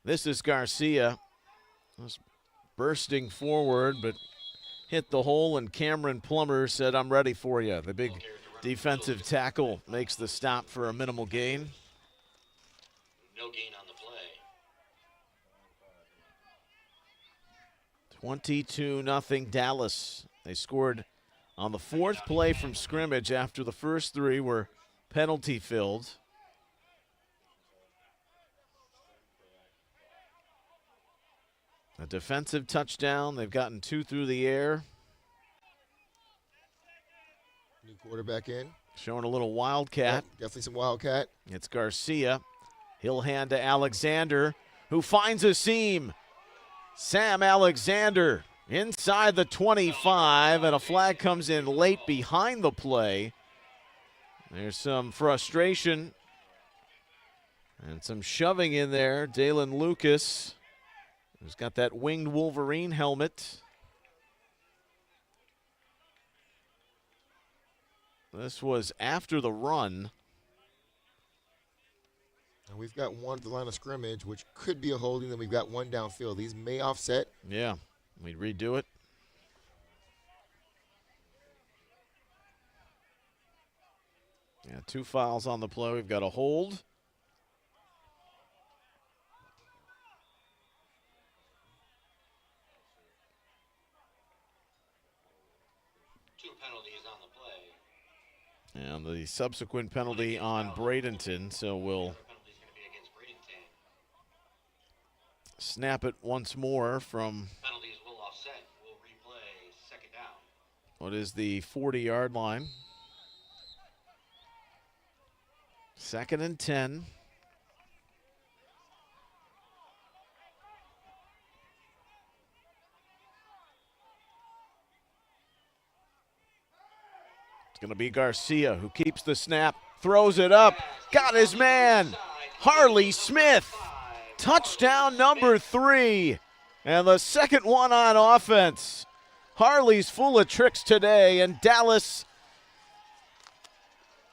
This is Garcia. Was bursting forward, but hit the hole, and Cameron Plummer said, "I'm ready for you." The big defensive tackle makes the stop for a minimal gain. No gain on the play. 22-0 Dallas. They scored on the 4th play from scrimmage after the first 3 were penalty-filled. A defensive touchdown. They've gotten 2 through the air. New quarterback in. Showing a little wildcat. Yep, definitely some wildcat. It's Garcia. He'll hand to Alexander, who finds a seam. Sam Alexander inside the 25, and a flag comes in late behind the play. There's some frustration and some shoving in there. Dalen Lucas, who's got that winged Wolverine helmet. This was after the run. And we've got one at the line of scrimmage, which could be a holding. Then we've got one downfield. These may offset. Yeah, we redo it. Yeah, 2 fouls on the play. We've got a hold. 2 penalties on the play. And the subsequent penalty on Bradenton, so we'll Penalty's going to be against Bradenton. snap it once more from Penalties will offset. We'll replay 2nd down. what is the 40-yard line. 2nd and 10. It's going to be Garcia who keeps the snap, throws it up, got his man, Harley Smith. Touchdown number 3, and the second one on offense. Harley's full of tricks today, and Dallas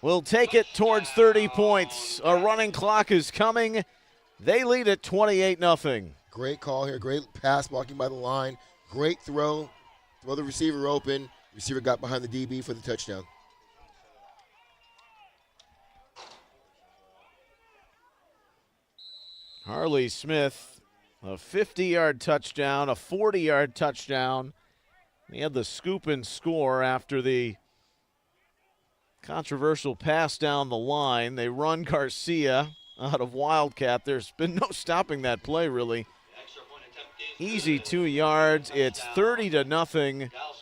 will take it towards 30 points. A running clock is coming. They lead at 28-0. Great call here. Great pass blocking by the line. Great throw. Throw the receiver open. Receiver got behind the DB for the touchdown. Harley Smith, a 50-yard touchdown, a 40-yard touchdown. He had the scoop and score after the controversial pass down the line. They run Garcia out of Wildcat. There's been no stopping that play, really. Extra point attempt easy 2 yards. It's 30-0. Dallas will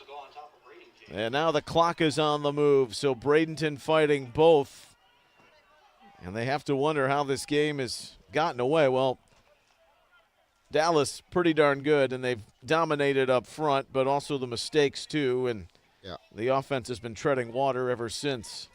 go on top of Bradenton. And now the clock is on the move. So Bradenton fighting both. And they have to wonder how this game has gotten away. Well, Dallas pretty darn good, and they've dominated up front, but also the mistakes too. And the offense has been treading water ever since.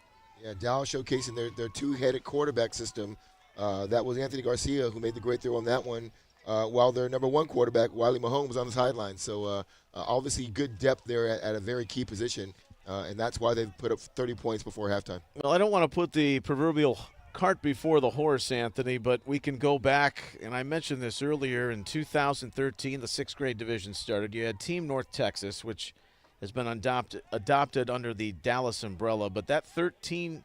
Yeah, Dallas showcasing their two-headed quarterback system. That was Anthony Garcia who made the great throw on that one, while their number one quarterback, Wiley Mahomes, was on the sideline. So obviously good depth there at a very key position, and that's why they've put up 30 points before halftime. Well, I don't want to put the proverbial cart before the horse, Anthony, but we can go back, and I mentioned this earlier, in 2013, the sixth grade division started. You had Team North Texas, which has been adopted under the Dallas umbrella, but that 13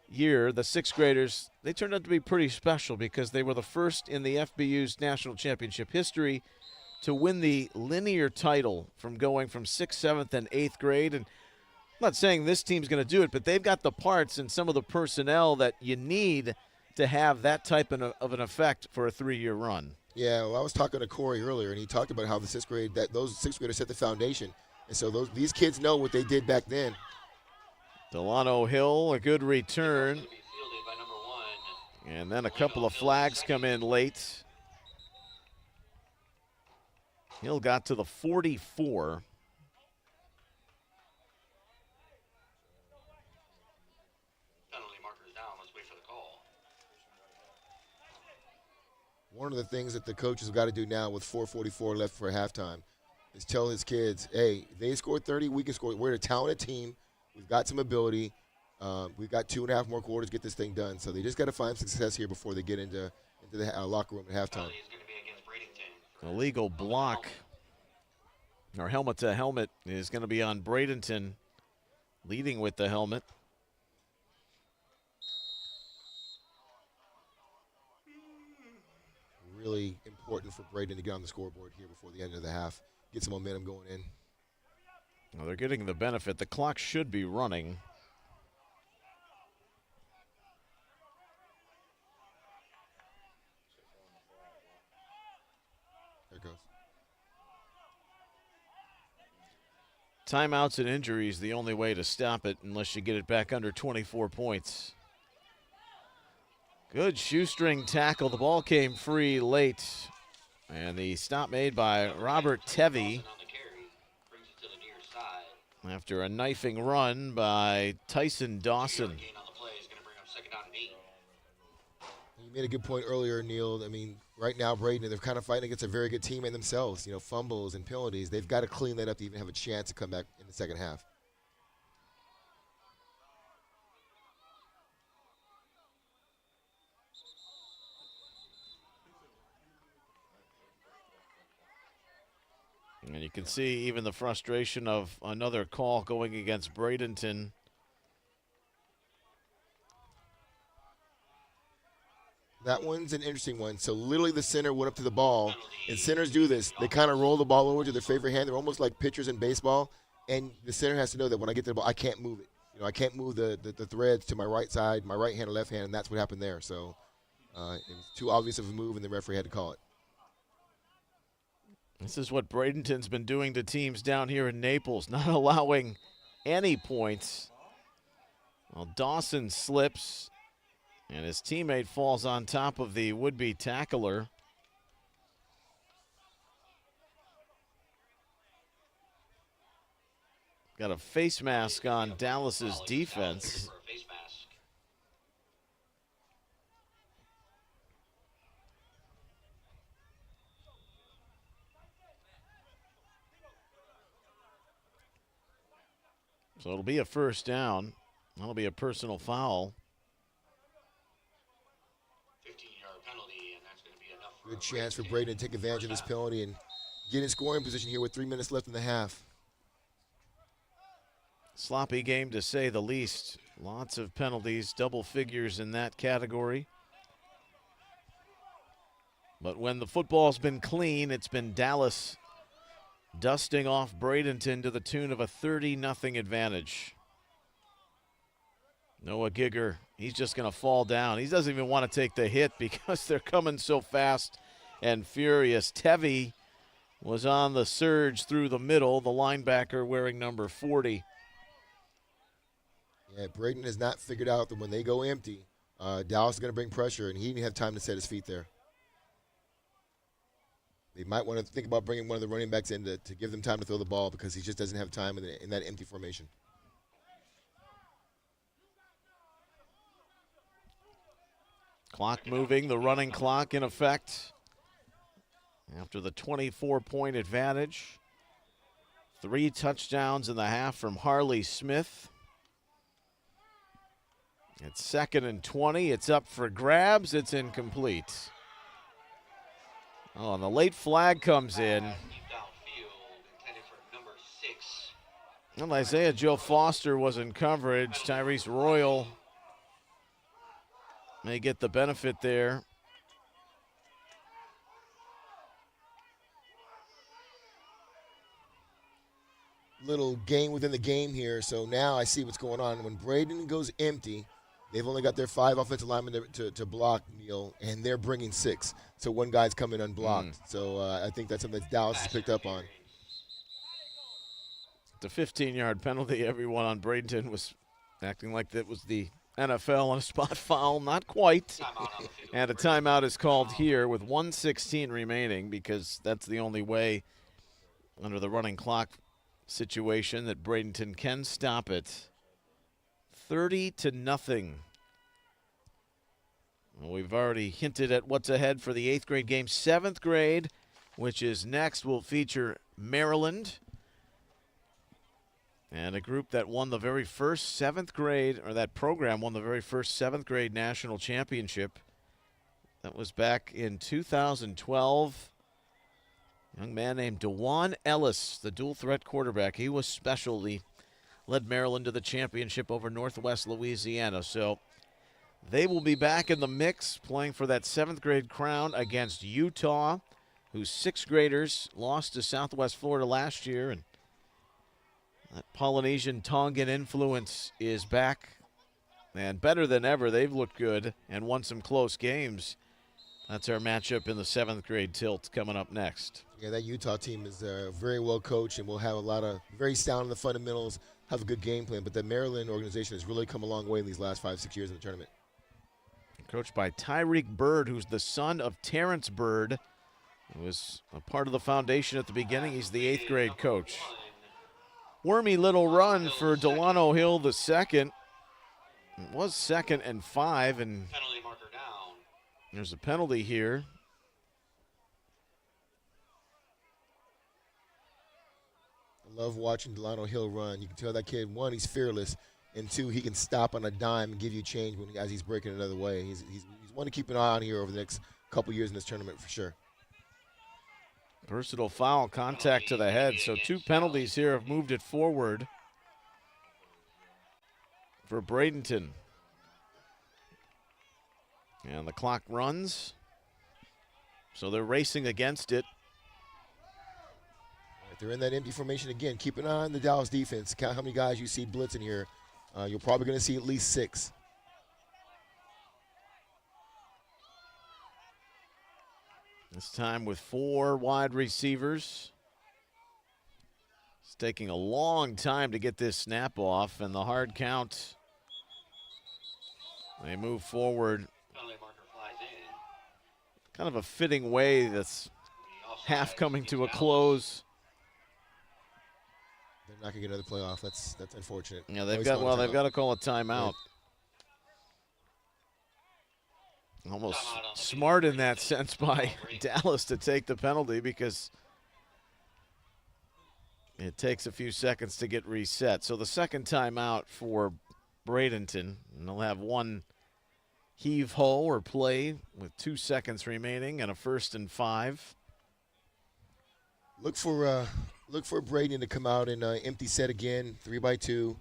year, the sixth graders, they turned out to be pretty special because they were the first in the FBU's national championship history to win the linear title from going from 6th, 7th, and 8th grade. And I'm not saying this team's going to do it, but they've got the parts and some of the personnel that you need to have that type of an effect for a 3-year run. Yeah, well, I was talking to Corey earlier, and he talked about how those sixth graders set the foundation. And so these kids know what they did back then. Delano Hill, a good return. And then a couple of flags come in late. Hill got to the 44. Penalty markers down. Let's wait for the call. One of the things that the coaches have got to do now with 4:44 left for halftime is tell his kids, hey, they scored 30, we can score. We're a talented team. We've got some ability. We've got 2.5 more quarters to get this thing done. So they just got to find success here before they get into the locker room at halftime. Illegal block, or helmet to helmet, is going to be on Bradenton, leading with the helmet. Really important for Braden to get on the scoreboard here before the end of the half. Get some momentum going in. Well, they're getting the benefit. The clock should be running. There it goes. Timeouts and injuries the only way to stop it unless you get it back under 24 points. Good shoestring tackle. The ball came free late. And the stop made by Robert Tevy after a knifing run by Tyson Dawson. You made a good point earlier, Neil. I mean, right now, Braden, they're kind of fighting against a very good team in themselves. You know, fumbles and penalties. They've got to clean that up to even have a chance to come back in the second half. And you can see even the frustration of another call going against Bradenton. That one's an interesting one. So literally the center went up to the ball, and centers do this. They kind of roll the ball over to their favorite hand. They're almost like pitchers in baseball, and the center has to know that when I get to the ball, I can't move it. You know, I can't move the threads to my right side, my right hand or left hand, and that's what happened there. So it was too obvious of a move, and the referee had to call it. This is what Bradenton's been doing to teams down here in Naples, not allowing any points. Well, Dawson slips, and his teammate falls on top of the would-be tackler. Got a face mask on Dallas's defense. So it'll be a first down. That'll be a personal foul. 15-yard penalty, and that's going to be enough. Good chance for Braden to take advantage of this penalty and get in scoring position here with 3 minutes left in the half. Sloppy game to say the least. Lots of penalties, double figures in that category. But when the football's been clean, it's been Dallas dusting off Bradenton to the tune of a 30-0 advantage. Noah Gigger, he's just going to fall down. He doesn't even want to take the hit because they're coming so fast and furious. Tevy was on the surge through the middle, the linebacker wearing number 40. Yeah, Braden has not figured out that when they go empty, Dallas is going to bring pressure, and he didn't have time to set his feet there. They might want to think about bringing one of the running backs in to give them time to throw the ball because he just doesn't have time in that empty formation. Clock moving, the running clock in effect. After the 24-point advantage. 3 touchdowns in the half from Harley Smith. It's 2nd and 20. It's up for grabs. It's incomplete. Oh, and the late flag comes in. And Isaiah Joe Foster was in coverage. Tyrese Royal may get the benefit there. Little game within the game here. So now I see what's going on. When Braden goes empty, they've only got their 5 offensive linemen to block, Neil, and they're bringing 6. So one guy's coming unblocked. So I think that's something that Dallas has picked up on. The 15-yard penalty, everyone on Bradenton was acting like that was the NFL on a spot foul. Not quite. And a timeout is called here with 1:16 remaining because that's the only way under the running clock situation that Bradenton can stop it. 30-0. Well, we've already hinted at what's ahead for the 8th grade game. 7th grade, which is next, will feature Maryland. And a group that won the very first 7th grade, or that program won the very first 7th grade national championship. That was back in 2012. A young man named DeJuan Ellis, the dual threat quarterback. He was special. He led Maryland to the championship over Northwest Louisiana. So they will be back in the mix, playing for that 7th grade crown against Utah, whose 6th graders lost to Southwest Florida last year. And that Polynesian Tongan influence is back and better than ever. They've looked good and won some close games. That's our matchup in the 7th grade tilt coming up next. Yeah, that Utah team is very well coached and will have a lot of very sound in the fundamentals, have a good game plan. But the Maryland organization has really come a long way in these last 5-6 years in the tournament. Coached by Tyreek Bird, who's the son of Terrence Bird, who was a part of the foundation at the beginning. He's the 8th grade coach. Wormy little run for Delano Hill the second. It was 2nd and 5, and Penalty marker down. there's a penalty here. I love watching Delano Hill run. You can tell that kid, 1, he's fearless, and 2, he can stop on a dime and give you change as he's breaking another way. He's one to keep an eye on here over the next couple years in this tournament for sure. Personal foul, contact to the head. So 2 penalties here have moved it forward for Bradenton. And the clock runs. So they're racing against it. If they're in that empty formation again, keep an eye on the Dallas defense. Count how many guys you see blitzing here. You're probably going to see at least 6. This time with 4 wide receivers. It's taking a long time to get this snap off, and the hard count. They move forward. Penalty marker flies in. Kind of a fitting way that's half coming to a close. They're not going to get another playoff. That's unfortunate. Yeah, they've got to call a timeout. Right. Almost smart in that sense by Dallas to take the penalty because it takes a few seconds to get reset. So the second timeout for Bradenton, and they'll have 1 heave-ho or play with 2 seconds remaining and a 1st and 5. Look for Braden to come out in empty set again, 3x2.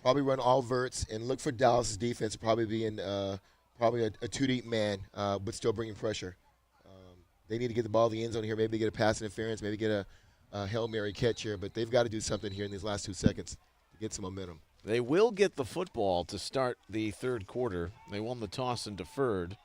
Probably run all verts, and look for Dallas' defense to probably be in probably a 2-deep man, but still bringing pressure. They need to get the ball in the end zone here. Maybe get a pass interference, maybe get a Hail Mary catch here, but they've got to do something here in these last 2 seconds to get some momentum. They will get the football to start the 3rd quarter. They won the toss and deferred.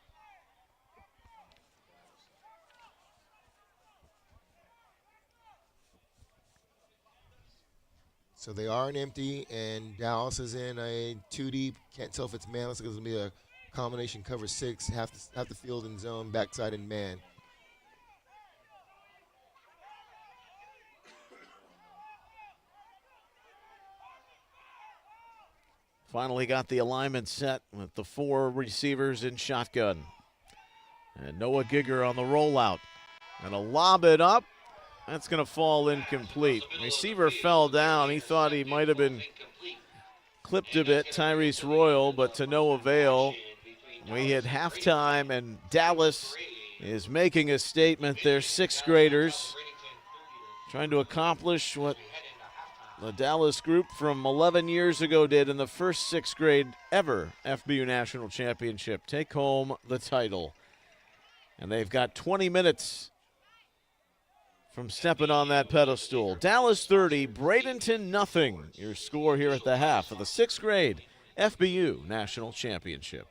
So they are an empty, and Dallas is in a 2 deep. Can't tell if it's man. Looks like it's going to be a combination cover 6, half the field in zone, backside in man. Finally got the alignment set with the 4 receivers in shotgun. And Noah Giger on the rollout. And a lob it up. That's going to fall incomplete. Receiver fell down. He thought he might have been clipped a bit, Tyrese Royal, but to no avail. We hit halftime, and Dallas is making a statement. They're 6th graders trying to accomplish what the Dallas group from 11 years ago did in the first 6th grade ever FBU National Championship. Take home the title. And they've got 20 minutes from stepping on that pedestal. Dallas 30, Bradenton nothing. Your score here at the half of the 6th grade FBU National Championship.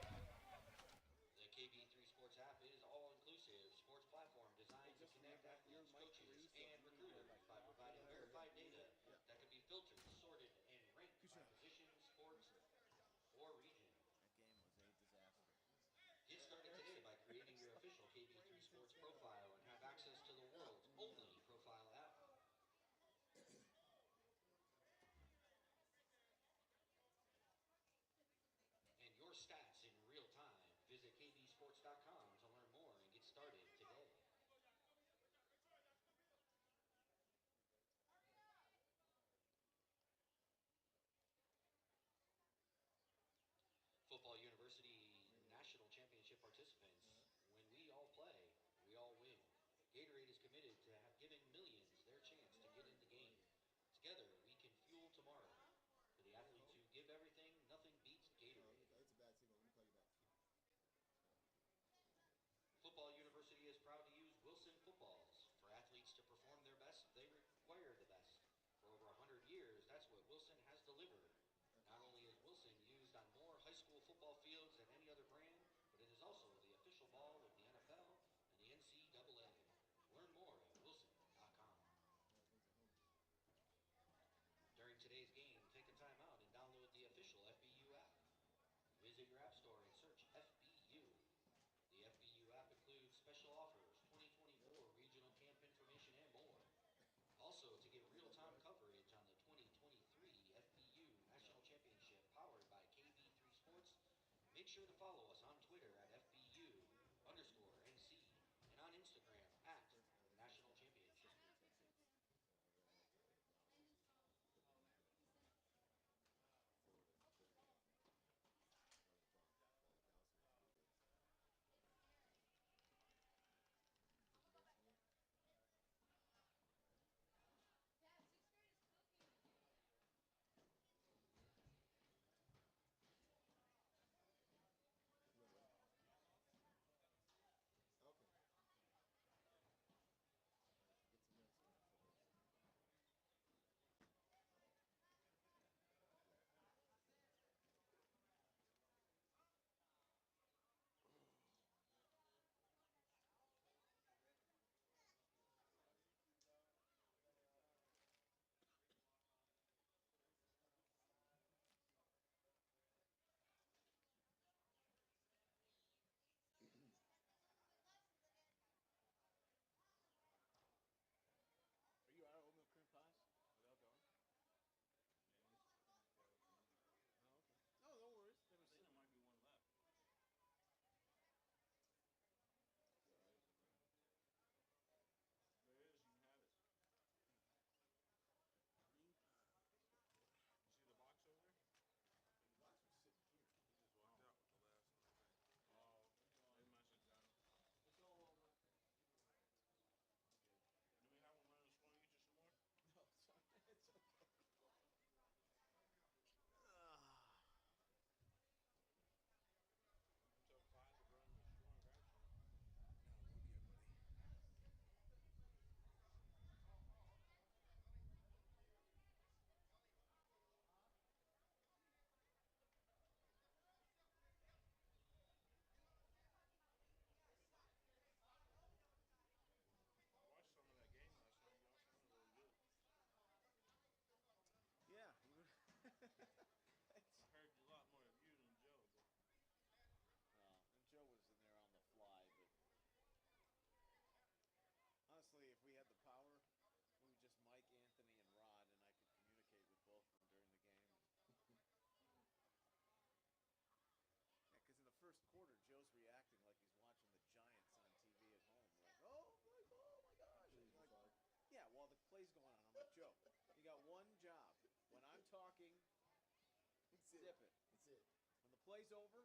Play's over.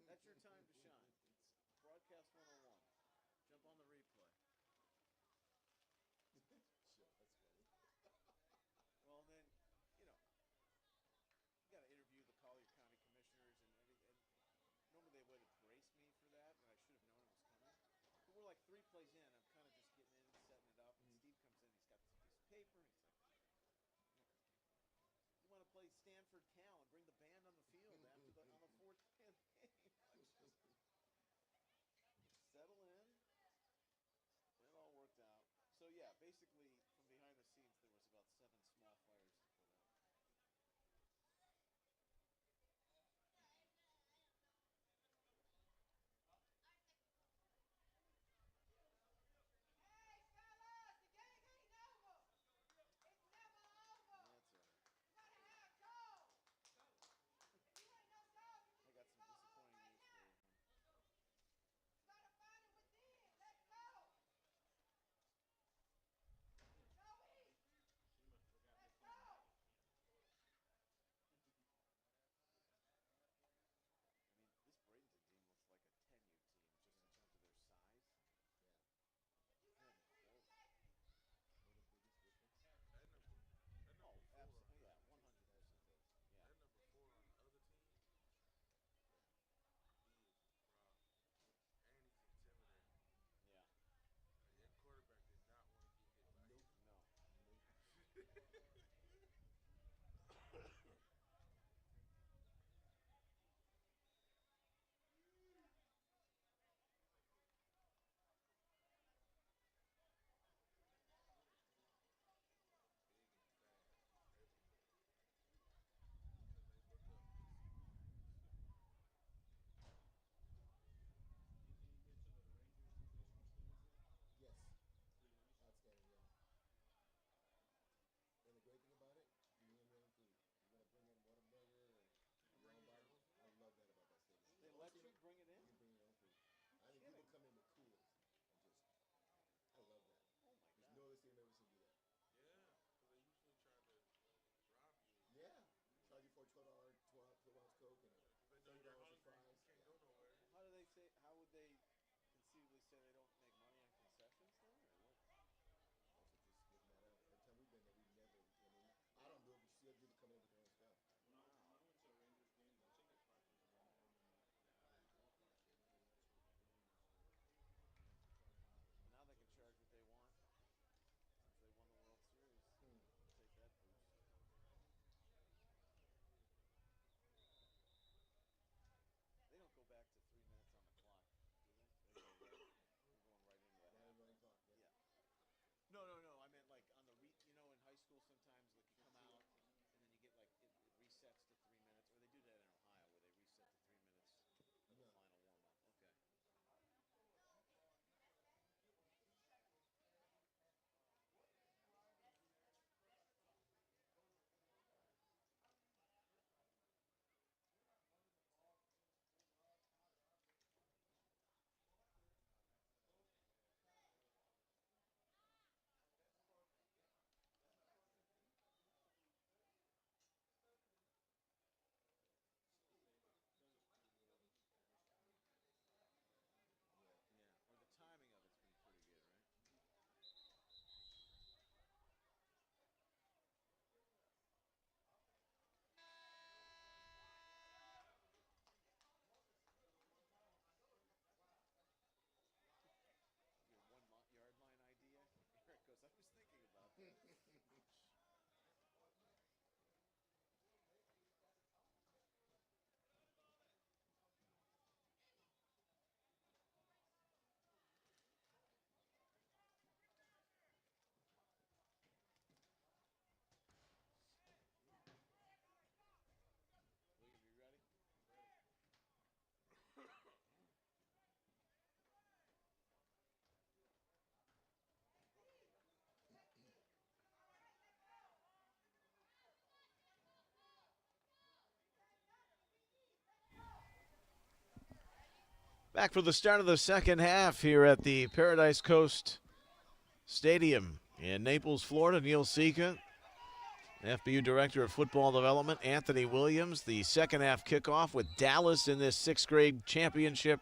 That's your time to shine. Broadcast 101. Jump on the replay. Sure, that's funny. Well, then, you know, you got to interview the Collier County commissioners and normally they would have braced me for that, and I should have known it was coming. But we're like 3 plays in. I'm kind of just getting in, setting it up, and Steve comes in. He's got this piece of paper, and he's like, "You want to play Stanford Cal and bring the band on the field on the 4th game?" Let's just settle in. It all worked out. So yeah, basically from behind the scenes, there was about 7 small fires to put out. Hey, fellas, the game ain't over. It's never over. That's all right. You gotta have goals. If you ain't no dog, you I need got to some go home disappointing right news for now. you, hon. You gotta find it within. Let's go. Joey, let's go. I mean, this Bradenton team looks like a 10U team just in terms of their size. Yeah. You gotta bring it back. Know the biggest difference? Oh, absolutely. Yeah, 100%. Absolutely. Yeah. That number 4 on the other team, he is a problem. And he's intimidating. Yeah. Like, that quarterback did not want to get hit by him. No. Nope. Big and fast everywhere. Until they look up and see who he is. Anything you mentioned of the Rangers additional students yet? Yes. Pretty nice. Outstanding, yeah. And the great thing about it, you bring your own food. You want to bring in Whataburger or your own barbecue. I love that about that stadium. They let you bring it in? You can bring your own food. I think kidding. people come in with coolers and just, I love that. Oh my There's God. no other stadium I've ever seen do that. Yeah, because they usually try to rob you. Yeah. Charge you for a $12 12-ounce Coke and Yeah, because they know you're $30 of hungry. fries. You can't Yeah. go nowhere. How do they say? How would they conceivably say they don't make money on concessions then, or what? Also just giving that out. Every time we've been there, we've never, I mean, I don't do it, but you see other people coming in with their own stuff. When I went to a Rangers game, the ticket prices were more than the average ballpark, so maybe that's what they're doing is they're charging And now they can tickets. charge what they want since they won the World Series. Take that boost. They don't go back to 3 minutes on the clock, do they? They're going right into the half. Running clock, yeah. Yeah. No. I meant like on the in high school sometimes like you come out and then you get like it resets to 3 minutes, or they do that in Ohio where they reset to 3 minutes for the No. final warm up. Okay. Yeah. Or the timing of it's been pretty good, right? Your 1 yard line idea? Eric goes, I was thinking about that. William, you ready? Back for the start of the second half here at the Paradise Coast Stadium in Naples, Florida. Neil Sika FBU Director of Football Development, Anthony Williams. The second half kickoff with Dallas in this sixth grade championship,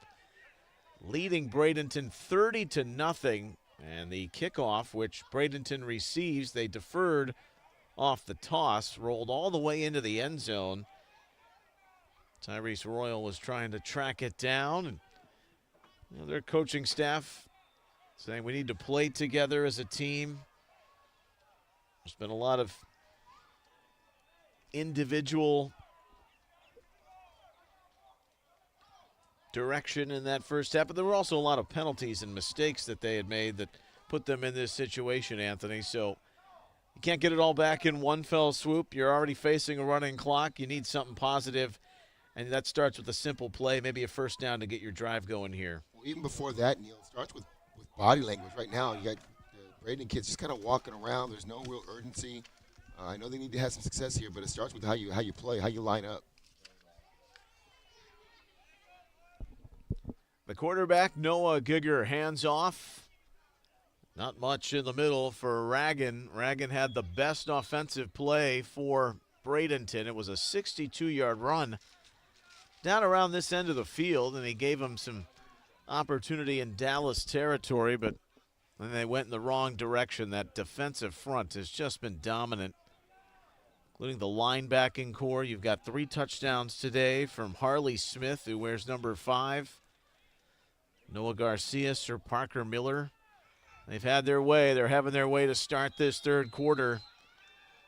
leading Bradenton 30-0. And the kickoff, which Bradenton receives, they deferred off the toss, rolled all the way into the end zone. Tyrese Royal was trying to track it down, and their coaching staff saying we need to play together as a team. There's been a lot of individual direction in that first half, but there were also a lot of penalties and mistakes that they had made that put them in this situation, Anthony. So you can't get it all back in one fell swoop. You're already facing a running clock. You need something positive, and that starts with a simple play, maybe a first down to get your drive going here. Well, even before that, Neil, it starts with body language. Right now, you got the Braden kids just kind of walking around. There's no real urgency. I know they need to have some success here, but it starts with how you play, how you line up. The quarterback, Noah Giger, hands off. Not much in the middle for Ragan. Ragan had the best offensive play for Bradenton. It was a 62-yard run down around this end of the field, and he gave him some opportunity in Dallas territory, but then they went in the wrong direction. That defensive front has just been dominant, including the linebacking core. You've got 3 touchdowns today from Harley Smith, who wears number 5. Noah Garcia, Sir Parker Miller. They've had their way. They're having their way to start this third quarter.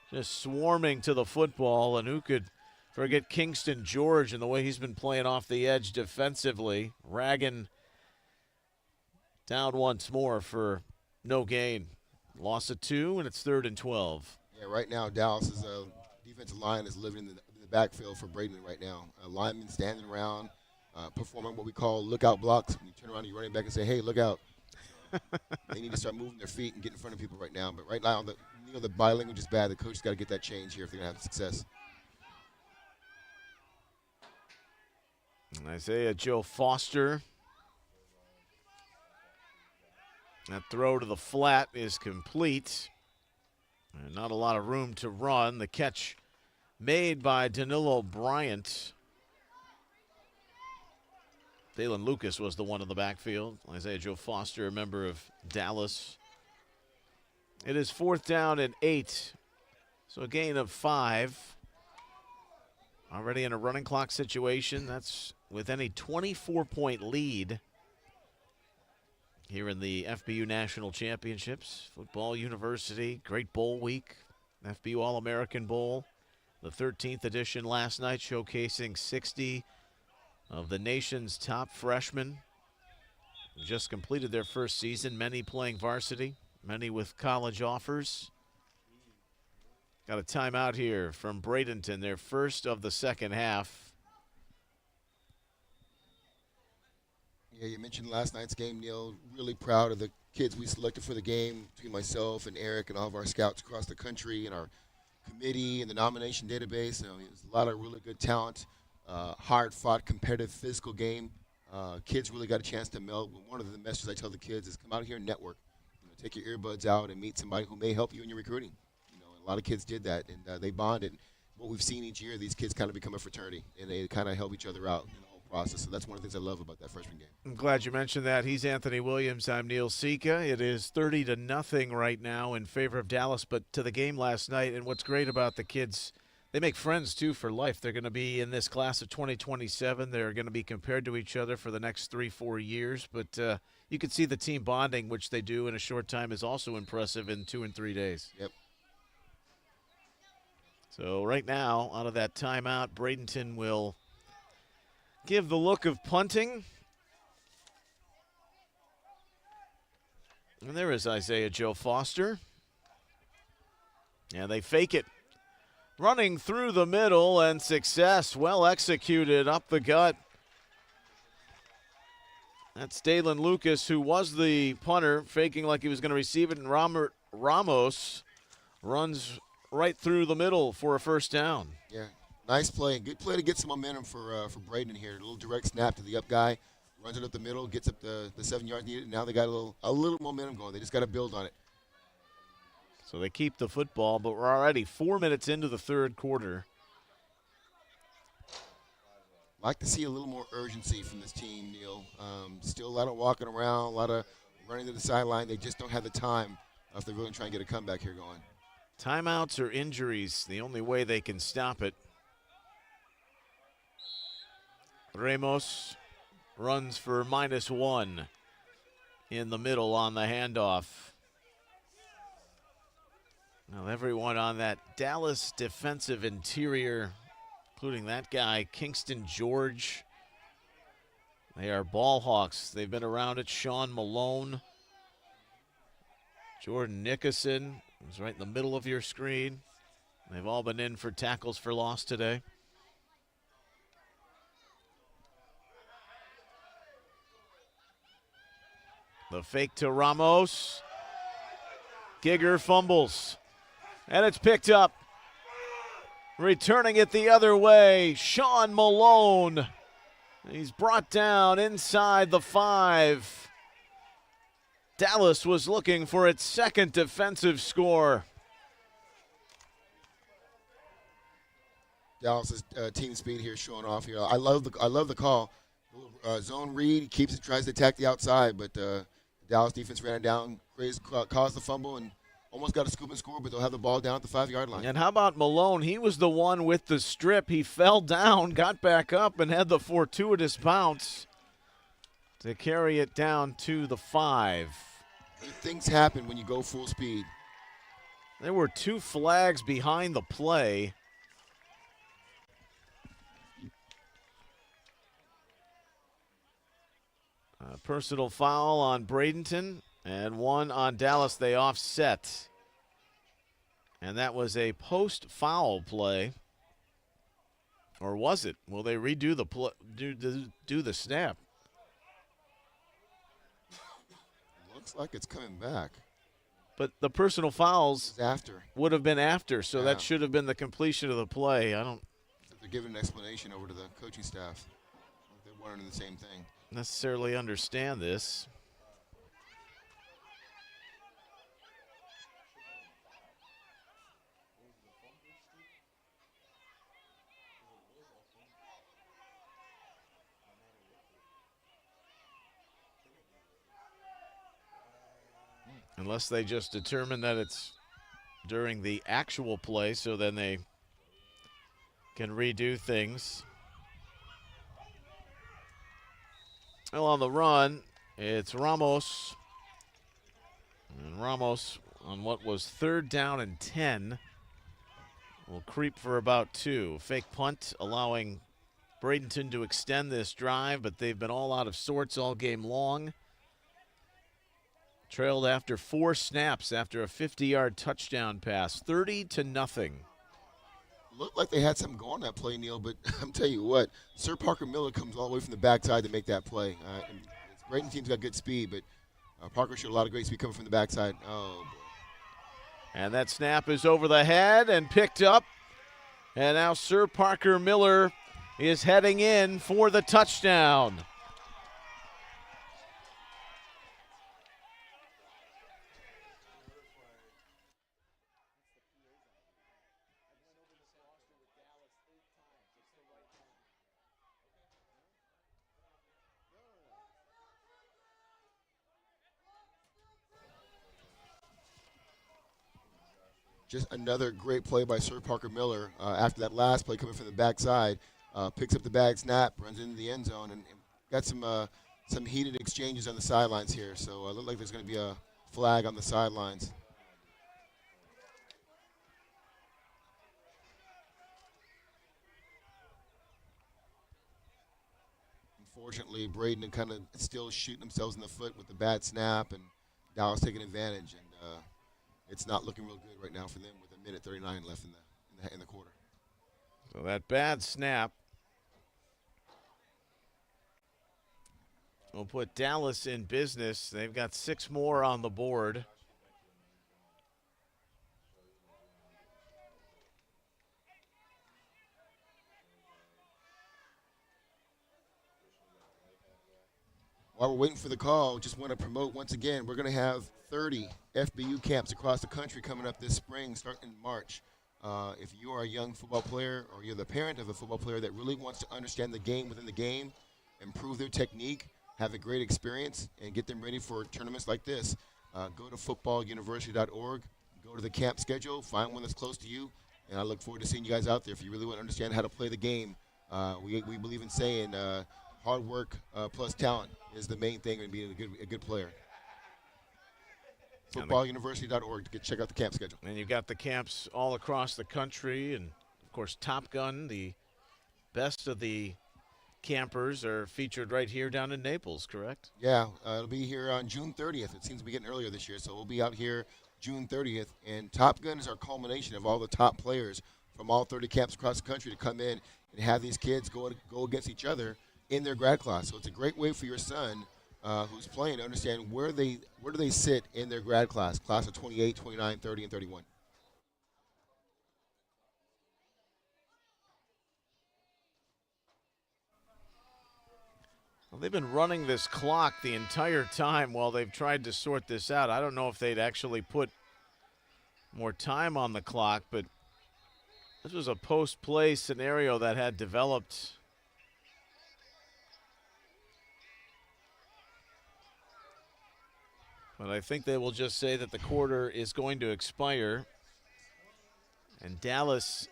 Just swarming to the football, and who could forget Kingston George and the way he's been playing off the edge defensively. Ragan down once more for no gain. Loss of 2, and it's 3rd and 12. Yeah, right now Dallas's defensive line is living in the backfield for Braden right now. Linemen standing around, performing what we call lookout blocks. When you turn around to your running back and say, hey, look out. They need to start moving their feet and get in front of people right now. But right now, the body language is bad. The coach's got to get that change here if they're going to have success. And Isaiah Joe Foster. That throw to the flat is complete. And not a lot of room to run. The catch made by Danilo Bryant. Dalen Lucas was the one in the backfield. Isaiah Joe Foster, a member of Dallas. It is 4th down and 8. So a gain of 5. Already in a running clock situation. That's with any 24-point lead here in the FBU National Championships. Football University, great bowl week. FBU All-American Bowl. The 13th edition last night, showcasing 60 of the nation's top freshmen. Just completed their first season, many playing varsity, many with college offers. Got a timeout here from Bradenton, their first of the second half. Yeah, you mentioned last night's game, Neil. Really proud of the kids we selected for the game, between myself and Eric and all of our scouts across the country and our committee and the nomination database. There's a lot of really good talent. Hard-fought, competitive, physical game. Kids really got a chance to meld. One of the messages I tell the kids is come out here and network. Take your earbuds out and meet somebody who may help you in your recruiting. And a lot of kids did that, and they bonded. What we've seen each year, these kids kind of become a fraternity, and they kind of help each other out in the whole process. So that's one of the things I love about that freshman game. I'm glad you mentioned that. He's Anthony Williams. I'm Neil Sika. It is 30-0 right now in favor of Dallas, but to the game last night. And what's great about the kids, they make friends, too, for life. They're going to be in this class of 2027. They're going to be compared to each other for the next 3-4 years. But you can see the team bonding, which they do in a short time, is also impressive in 2 and 3 days. Yep. So right now, out of that timeout, Bradenton will give the look of punting. And there is Isaiah Joe Foster. And they fake it. Running through the middle, and success. Well executed up the gut. That's Dalen Lucas, who was the punter, faking like he was going to receive it. And Ramos runs right through the middle for a first down. Yeah, nice play. Good play to get some momentum for Braden here. A little direct snap to the up guy. Runs it up the middle, gets up the 7 yards needed. And now they got a little momentum going. They just got to build on it. So they keep the football, but we're already 4 minutes into the third quarter. Like to see a little more urgency from this team, Neil. Still a lot of walking around, a lot of running to the sideline. They just don't have the time if they're really trying to get a comeback here going. Timeouts or injuries, the only way they can stop it. Ramos runs for -1 in the middle on the handoff. Now everyone on that Dallas defensive interior, including that guy, Kingston George, they are ball hawks. They've been around it. Sean Malone, Jordan Nickerson, who's right in the middle of your screen. They've all been in for tackles for loss today. The fake to Ramos. Gigger fumbles. And it's picked up. Returning it the other way, Sean Malone. He's brought down inside the 5. Dallas was looking for its second defensive score. Dallas' team speed here showing off here. I love the call. Zone read, he keeps it, tries to attack the outside, but the Dallas defense ran it down, caused the fumble, and almost got a scoop and score, but they'll have the ball down at the 5-yard line. And how about Malone? He was the one with the strip. He fell down, got back up, and had the fortuitous bounce to carry it down to the 5. Things happen when you go full speed. There were 2 flags behind the play. A personal foul on Bradenton and one on Dallas. They offset. And that was a post-foul play. Or was it? Will they redo the do the snap? Looks like it's coming back. But the personal fouls It's after. would have been after, so Yeah. that should have been the completion of the play. I don't They're giving an explanation over to the coaching staff. They're wondering the same thing. necessarily understand this. Unless they just determine that it's during the actual play, so then they can redo things. Well, on the run, it's Ramos. And Ramos, on what was 3rd down and 10, will creep for about 2. Fake punt, allowing Bradenton to extend this drive, but they've been all out of sorts all game long. Trailed after 4 snaps after a 50-yard touchdown pass, 30-0. Looked like they had something going that play, Neil, but I'm telling you what, Sir Parker Miller comes all the way from the backside to make that play. Braden team's got good speed, but Parker showed a lot of great speed coming from the backside. Oh, boy. And that snap is over the head and picked up. And now Sir Parker Miller is heading in for the touchdown. Just another great play by Sir Parker Miller. After that last play coming from the backside, picks up the bag snap, runs into the end zone, and got some heated exchanges on the sidelines here. So it looked like there's going to be a flag on the sidelines. Unfortunately, Braden kind of still shooting themselves in the foot with the bad snap, and Dallas taking advantage. And it's not looking real good right now for them with 1:39 left in the quarter. So that bad snap will put Dallas in business. They've got 6 more on the board. While we're waiting for the call, just want to promote once again, we're going to have 30 FBU camps across the country coming up this spring, starting in March. If you are a young football player or you're the parent of a football player that really wants to understand the game within the game, improve their technique, have a great experience, and get them ready for tournaments like this, go to footballuniversity.org, go to the camp schedule, find one that's close to you, and I look forward to seeing you guys out there. If you really want to understand how to play the game, we believe in saying hard work plus talent is the main thing in being a good player. Footballuniversity.org to check out the camp schedule. And you've got the camps all across the country, and of course Top Gun, the best of the campers, are featured right here down in Naples, correct? Yeah, it'll be here on June 30th. It seems to be getting earlier this year, so we'll be out here June 30th. And Top Gun is our culmination of all the top players from all 30 camps across the country to come in and have these kids go against each other in their grad class. So it's a great way for your son who's playing to understand where do they sit in their grad class of 28, 29, 30, and 31. Well, they've been running this clock the entire time while they've tried to sort this out. I don't know if they'd actually put more time on the clock, but this was a post-play scenario that had developed. But I think they will just say that the quarter is going to expire. And Dallas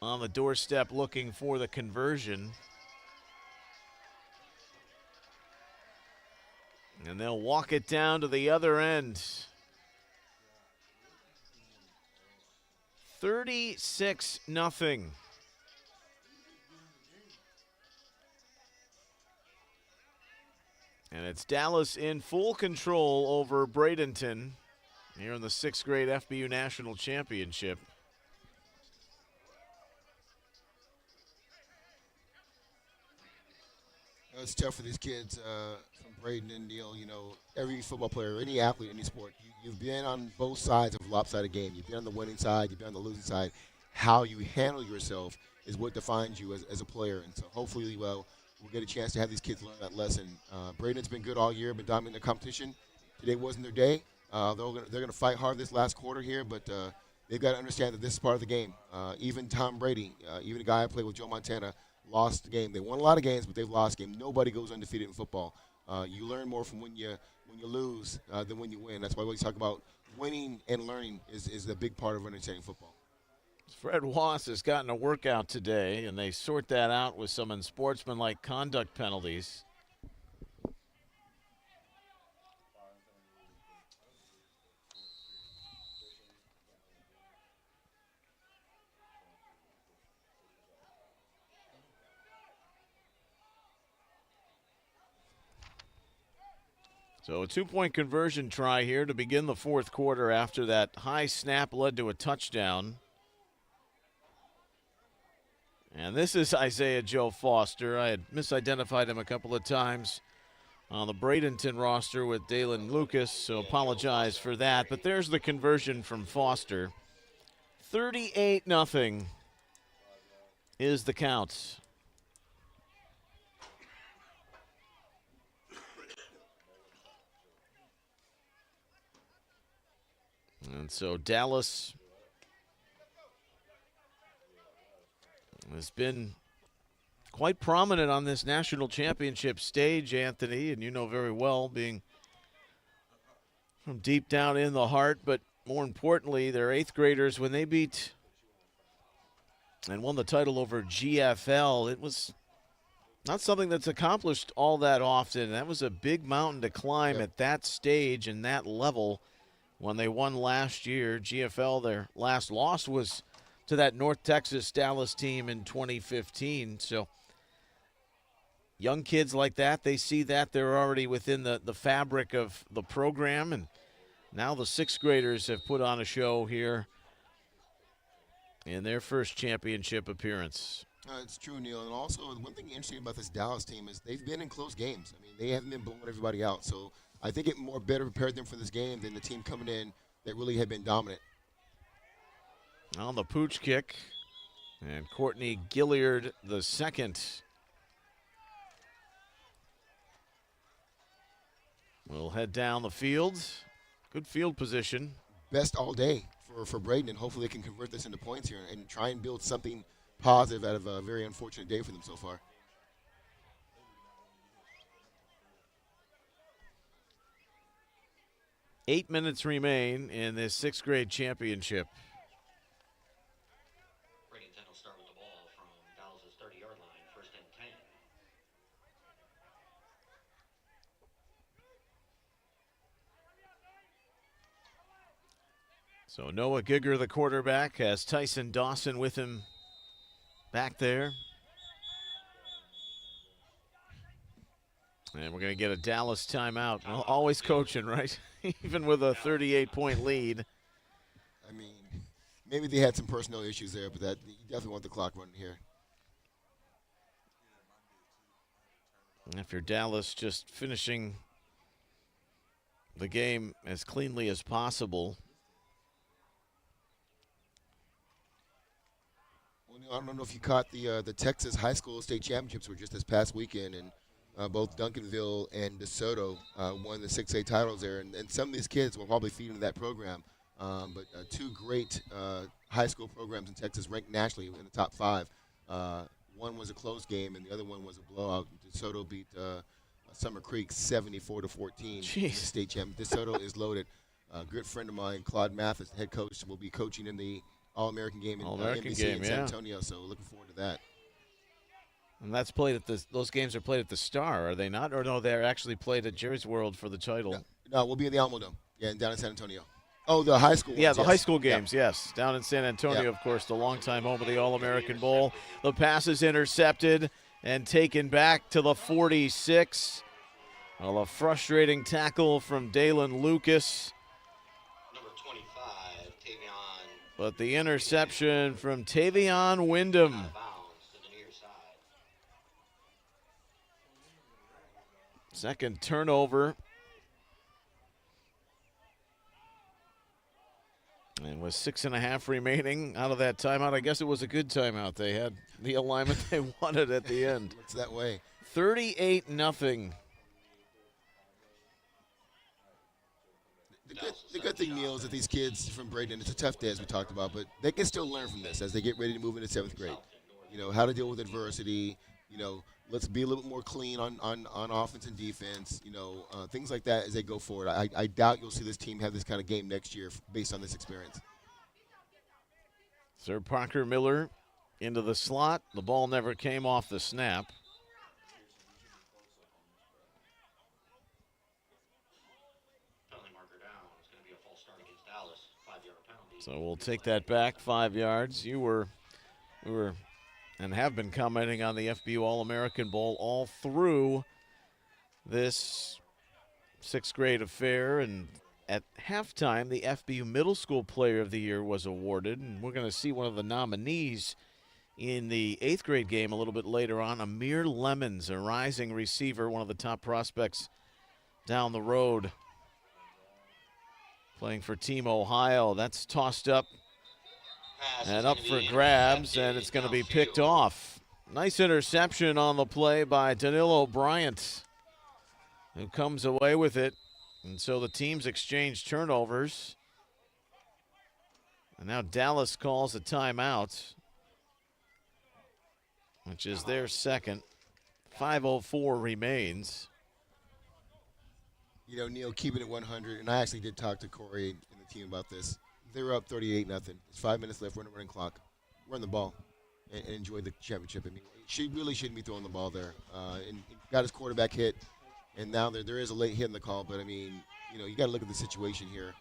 on the doorstep looking for the conversion. And they'll walk it down to the other end. 36-0. And it's Dallas in full control over Bradenton here in the 6th grade FBU National Championship. It's tough for these kids from Braden and Neil. You know, every football player, any athlete, any sport, you've been on both sides of a lopsided game. You've been on the winning side, you've been on the losing side. How you handle yourself is what defines you as a player. And so hopefully we'll get a chance to have these kids learn that lesson. Braden's been good all year, been dominating the competition. Today wasn't their day. They're going to fight hard this last quarter here, but they've got to understand that this is part of the game. Even Tom Brady, even a guy I played with, Joe Montana, lost the game. They won a lot of games, but they've lost game. Nobody goes undefeated in football. You learn more from when you lose than when you win. That's why we always talk about winning and learning is a big part of understanding football. Fred Wass has gotten a workout today, and they sort that out with some unsportsmanlike conduct penalties. So a two-point conversion try here to begin the fourth quarter after that high snap led to a touchdown. And this is Isaiah Joe Foster. I had misidentified him a couple of times on the Bradenton roster with Dalen Lucas, so apologize for that. But there's the conversion from Foster. 38-0 is the count. And so Dallas has been quite prominent on this national championship stage, Anthony, and you know very well, being from deep down in the heart, but more importantly, they're 8th graders. When they beat and won the title over GFL, it was not something that's accomplished all that often. That was a big mountain to climb at that stage and that level when they won last year. GFL, their last loss was to that North Texas Dallas team in 2015. So young kids like that, they see that they're already within the fabric of the program, and now the 6th graders have put on a show here in their first championship appearance. It's true, Neil. And also, one thing interesting about this Dallas team is they've been in close games. I mean, they haven't been blowing everybody out. So I think it more better prepared them for this game than the team coming in that really had been dominant. On the pooch kick, and Courtney Gilliard the second. We'll head down the field. Good field position. Best all day for Braden, and hopefully they can convert this into points here and try and build something positive out of a very unfortunate day for them so far. 8 minutes remain in this 6th grade championship. Bradenton will start with the ball from Dallas's 30-yard line, 1st and 10. So Noah Gigger, the quarterback, has Tyson Dawson with him back there. And we're going to get a Dallas timeout. Well, always coaching, right? Even with a 38-point lead. I mean, maybe they had some personnel issues there, but that you definitely want the clock running here. After Dallas just finishing the game as cleanly as possible. Well, I don't know if you caught the Texas High School State Championships were just this past weekend, and both Duncanville and DeSoto won the 6A titles there, and some of these kids will probably feed into that program. But two great high school programs in Texas ranked nationally in the top 5. One was a close game, and the other one was a blowout. DeSoto beat Summer Creek 74-14. Jeez. State champion. DeSoto is loaded. A good friend of mine, Claude Mathis, head coach, will be coaching in the All-American game in All-American NBC game, in San yeah. Antonio. So looking forward to that. And that's played at those games are played at the Star, are they not? Or no, they're actually played at Jerry's World for the title. No, we'll be in the Alamo Dome. Yeah, down in San Antonio. Oh, the high school. Yeah, ones, the yes. high school games, yes. Down in San Antonio, Yeah. of course, the longtime home of the All-American Bowl. The pass is intercepted and taken back to the 46. Well, a frustrating tackle from Dalen Lucas. Number 25, Tavion. But the interception from Tavion Wyndham. Out of bounds to the near side. Second turnover. And with 6.5 remaining out of that timeout, I guess it was a good timeout. They had the alignment they wanted at the end. Looks that way. 38-0. The good thing, Neil, is that these kids from Braden, it's a tough day as we talked about, but they can still learn from this as they get ready to move into 7th grade. You know, how to deal with adversity. You know, let's be a little bit more clean on offense and defense. You know, things like that as they go forward. I doubt you'll see this team have this kind of game next year based on this experience. Sir Parker Miller into the slot. The ball never came off the snap. Penalty marker down. It's going to be a false start against Dallas. 5-yard penalty. So we'll take that back 5 yards. We were and have been commenting on the FBU All-American Bowl all through this 6th grade affair. And at halftime, the FBU Middle School Player of the Year was awarded. And we're going to see one of the nominees in the 8th grade game a little bit later on. Amir Lemons, a rising receiver, one of the top prospects down the road. Playing for Team Ohio. That's tossed up Pass and is up gonna for be grabs, intercepted and it's going to be downfield. picked off. Nice interception on the play by Danilo Bryant, who comes away with it. And so the teams exchange turnovers. And now Dallas calls a timeout, which is their second. 5:04 remains. You know, Neil, keeping it 100, and I actually did talk to Corey and the team about this. They were up 38-0. There's 5 minutes left. Run the running clock. Run the ball and enjoy the championship. I mean, she really shouldn't be throwing the ball there. And got his quarterback hit, and now there is a late hit in the call. But I mean, you know, you got to look at the situation here.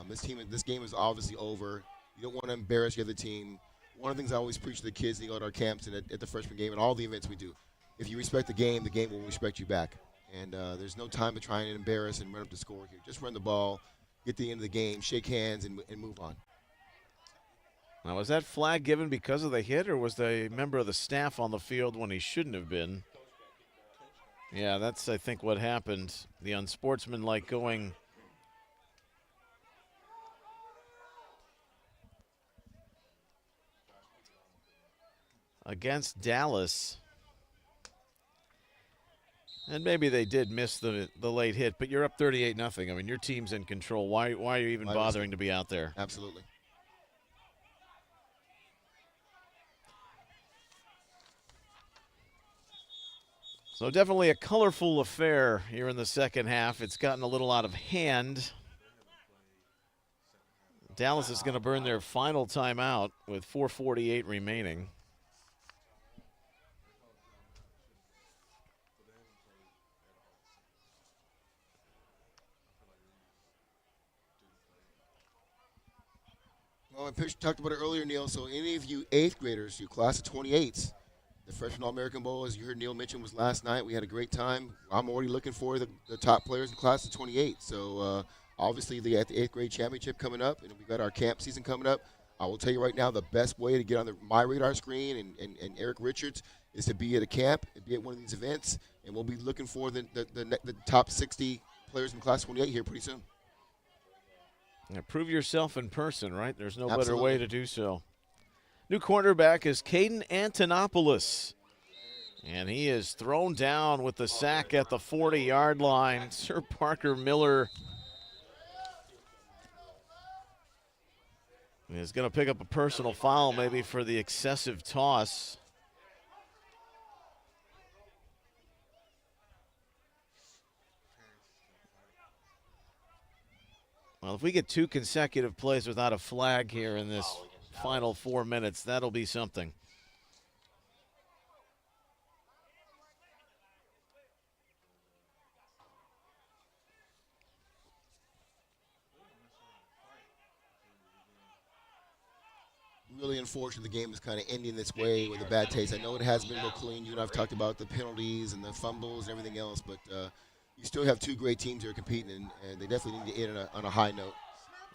This game is obviously over. You don't want to embarrass the other team. One of the things I always preach to the kids that go to our camps and at the freshman game and all the events we do. If you respect the game will respect you back. And there's no time to try and embarrass and run up the score here. Just run the ball, get to the end of the game, shake hands, and move on. Now, was that flag given because of the hit, or was the member of the staff on the field when he shouldn't have been? Yeah, that's, I think, what happened. The unsportsmanlike going. Against Dallas. And maybe they did miss the late hit, but you're up 38-0. I mean, your team's in control. Why are you even bothering to be out there? Absolutely. So definitely a colorful affair here in the second half. It's gotten a little out of hand. Dallas is going to burn their final timeout with 4:48 remaining. Well, I talked about it earlier, Neil. So any of you 8th graders, you class of 28s, the Freshman All-American Bowl, as you heard Neil mention, was last night. We had a great time. I'm already looking for the top players in class of 28. So obviously the 8th grade championship coming up, and we've got our camp season coming up. I will tell you right now, the best way to get on my radar screen and Eric Richards is to be at a camp and be at one of these events, and we'll be looking for the top 60 players in class 28 here pretty soon. Yeah, prove yourself in person, right? There's no Absolutely. better way to do so. New cornerback is Caden Antonopoulos. And he is thrown down with the sack at the 40-yard line. Sir Parker Miller is going to pick up a personal foul maybe for the excessive toss. Well, if we get 2 consecutive plays without a flag here in this final 4 minutes, that'll be something. Really unfortunate the game is kind of ending this way with a bad taste. I know it has been real clean. You and I have talked about the penalties and the fumbles and everything else, but you still have 2 great teams here competing, and they definitely need to end on a high note.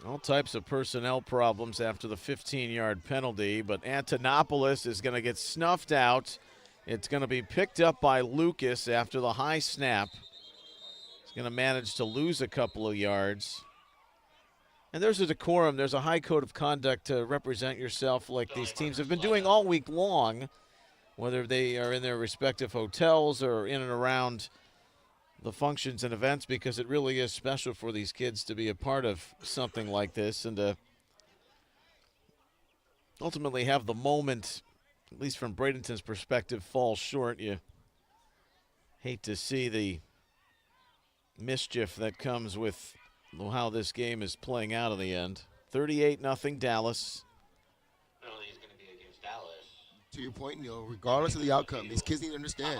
All types of personnel problems after the 15-yard penalty, but Antonopoulos is going to get snuffed out. It's going to be picked up by Lucas after the high snap. He's going to manage to lose a couple of yards. And there's a decorum, there's a high code of conduct to represent yourself like these teams have been doing all week long, whether they are in their respective hotels or in and around the functions and events, because it really is special for these kids to be a part of something like this and to ultimately have the moment, at least from Bradenton's perspective, fall short. You hate to see the mischief that comes with how this game is playing out in the end. 38-0 Dallas. Penalty is going to be against Dallas. To your point, Neil, regardless of the outcome, these kids need to understand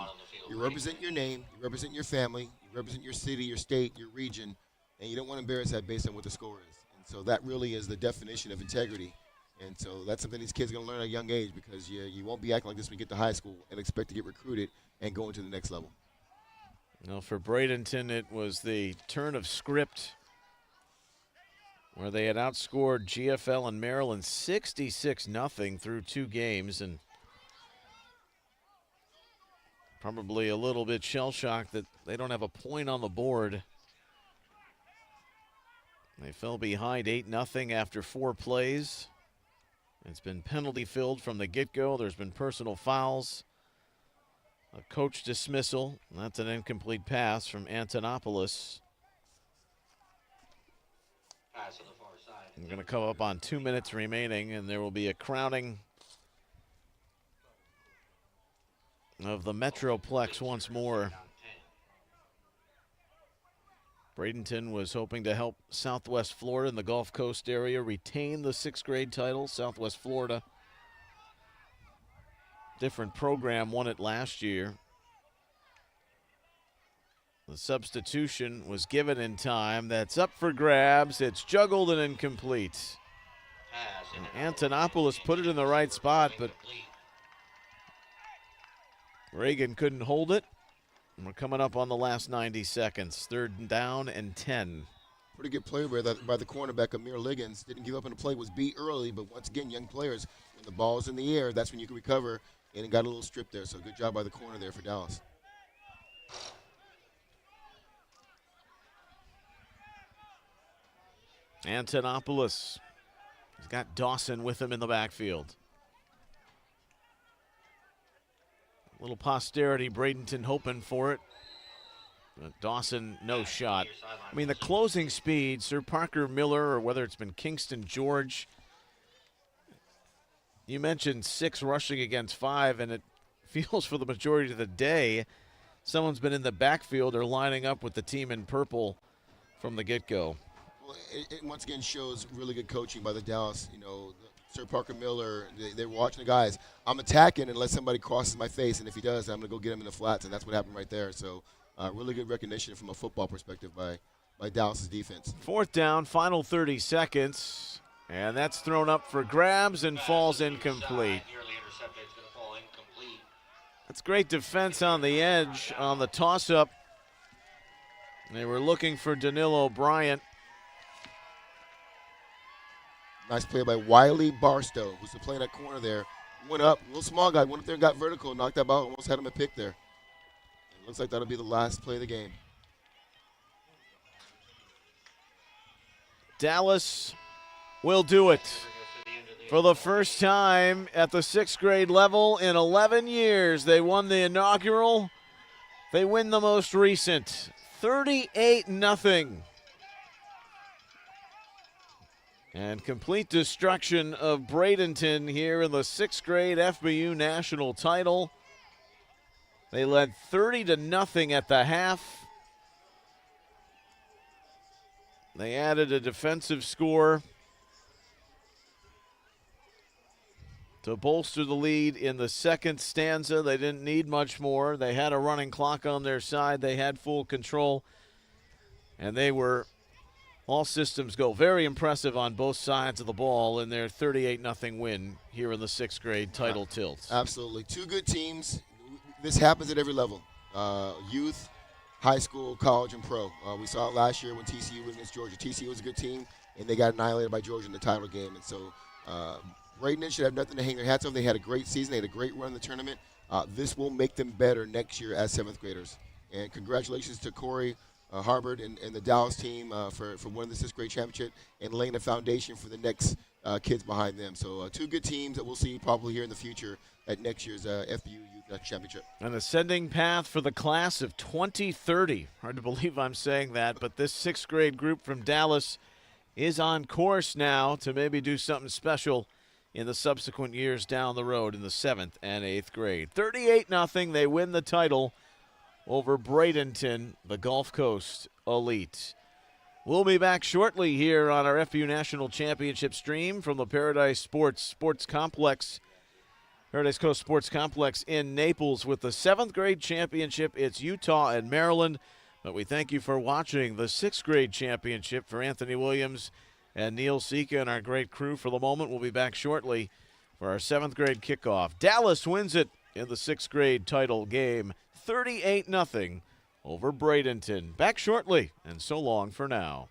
you represent your name, you represent your family, you represent your city, your state, your region, and you don't want to embarrass that based on what the score is. And so that really is the definition of integrity. And so that's something these kids are going to learn at a young age, because you won't be acting like this when you get to high school and expect to get recruited and go into the next level. Now for Bradenton, it was the turn of script where they had outscored GFL and Maryland 66-0 through 2 games, and probably a little bit shell-shocked that they don't have a point on the board. They fell behind 8-0 after 4 plays. It's been penalty-filled from the get-go. There's been personal fouls, a coach dismissal. That's an incomplete pass from Antonopoulos. Pass on the far side. We're going to come up on 2 minutes remaining, and there will be a crowning of the Metroplex once more. Bradenton was hoping to help Southwest Florida in the Gulf Coast area retain the 6th grade title. Southwest Florida, different program, won it last year. The substitution was given in time. That's up for grabs. It's juggled and incomplete. And Antonopoulos put it in the right spot, but Reagan couldn't hold it. And we're coming up on the last 90 seconds. 3rd down and 10. Pretty good play by the cornerback, Amir Liggins. Didn't give up on the play, was beat early, but once again, young players, when the ball's in the air, that's when you can recover, and got a little strip there. So good job by the corner there for Dallas. Antonopoulos. He's got Dawson with him in the backfield. Little posterity, Bradenton hoping for it. Dawson, no shot. I mean, the closing speed, Sir Parker Miller, or whether it's been Kingston George, you mentioned 6 rushing against 5, and it feels for the majority of the day someone's been in the backfield or lining up with the team in purple from the get-go. Well, it once again shows really good coaching by the Dallas. Sir Parker Miller, they're watching the guys. I'm attacking unless somebody crosses my face, and if he does, I'm going to go get him in the flats, and that's what happened right there. So really good recognition from a football perspective by Dallas's defense. 4th down, final 30 seconds, and that's thrown up for grabs and falls incomplete. That's great defense on the edge on the toss-up. They were looking for Danilo Bryant. Nice play by Wiley Barstow, who's playing that corner there. Went up, little small guy, went up there and got vertical, knocked that ball, almost had him a pick there. It looks like that'll be the last play of the game. Dallas will do it. For the first time at the 6th grade level in 11 years, they won the inaugural. They win the most recent, 38-0. And complete destruction of Bradenton here in the 6th grade FBU national title. They led 30-0 at the half. They added a defensive score to bolster the lead in the second stanza. They didn't need much more. They had a running clock on their side. They had full control. And they were all systems go. Very impressive on both sides of the ball in their 38-0 win here in the 6th grade title tilt. Absolutely. 2 good teams. This happens at every level. Youth, high school, college, and pro. We saw it last year when TCU went against Georgia. TCU was a good team, and they got annihilated by Georgia in the title game. And so Bradenton should have nothing to hang their hats on. They had a great season. They had a great run in the tournament. This will make them better next year as 7th graders. And congratulations to Corey Harbord and the Dallas team for winning the 6th grade championship and laying the foundation for the next kids behind them. So 2 good teams that we'll see probably here in the future at next year's FBU Youth Championship. An ascending path for the class of 2030. Hard to believe I'm saying that, but this 6th grade group from Dallas is on course now to maybe do something special in the subsequent years down the road in the 7th and 8th grade. 38-0, they win the title over Bradenton, the Gulf Coast Elite. We'll be back shortly here on our FBU National Championship stream from the Paradise Complex, Paradise Coast Sports Complex in Naples with the 7th grade championship. It's Utah and Maryland, but we thank you for watching the 6th grade championship for Anthony Williams and Neil Sika and our great crew for the moment. We'll be back shortly for our 7th grade kickoff. Dallas wins it in the 6th grade title game, 38-0 over Bradenton. Back shortly, and so long for now.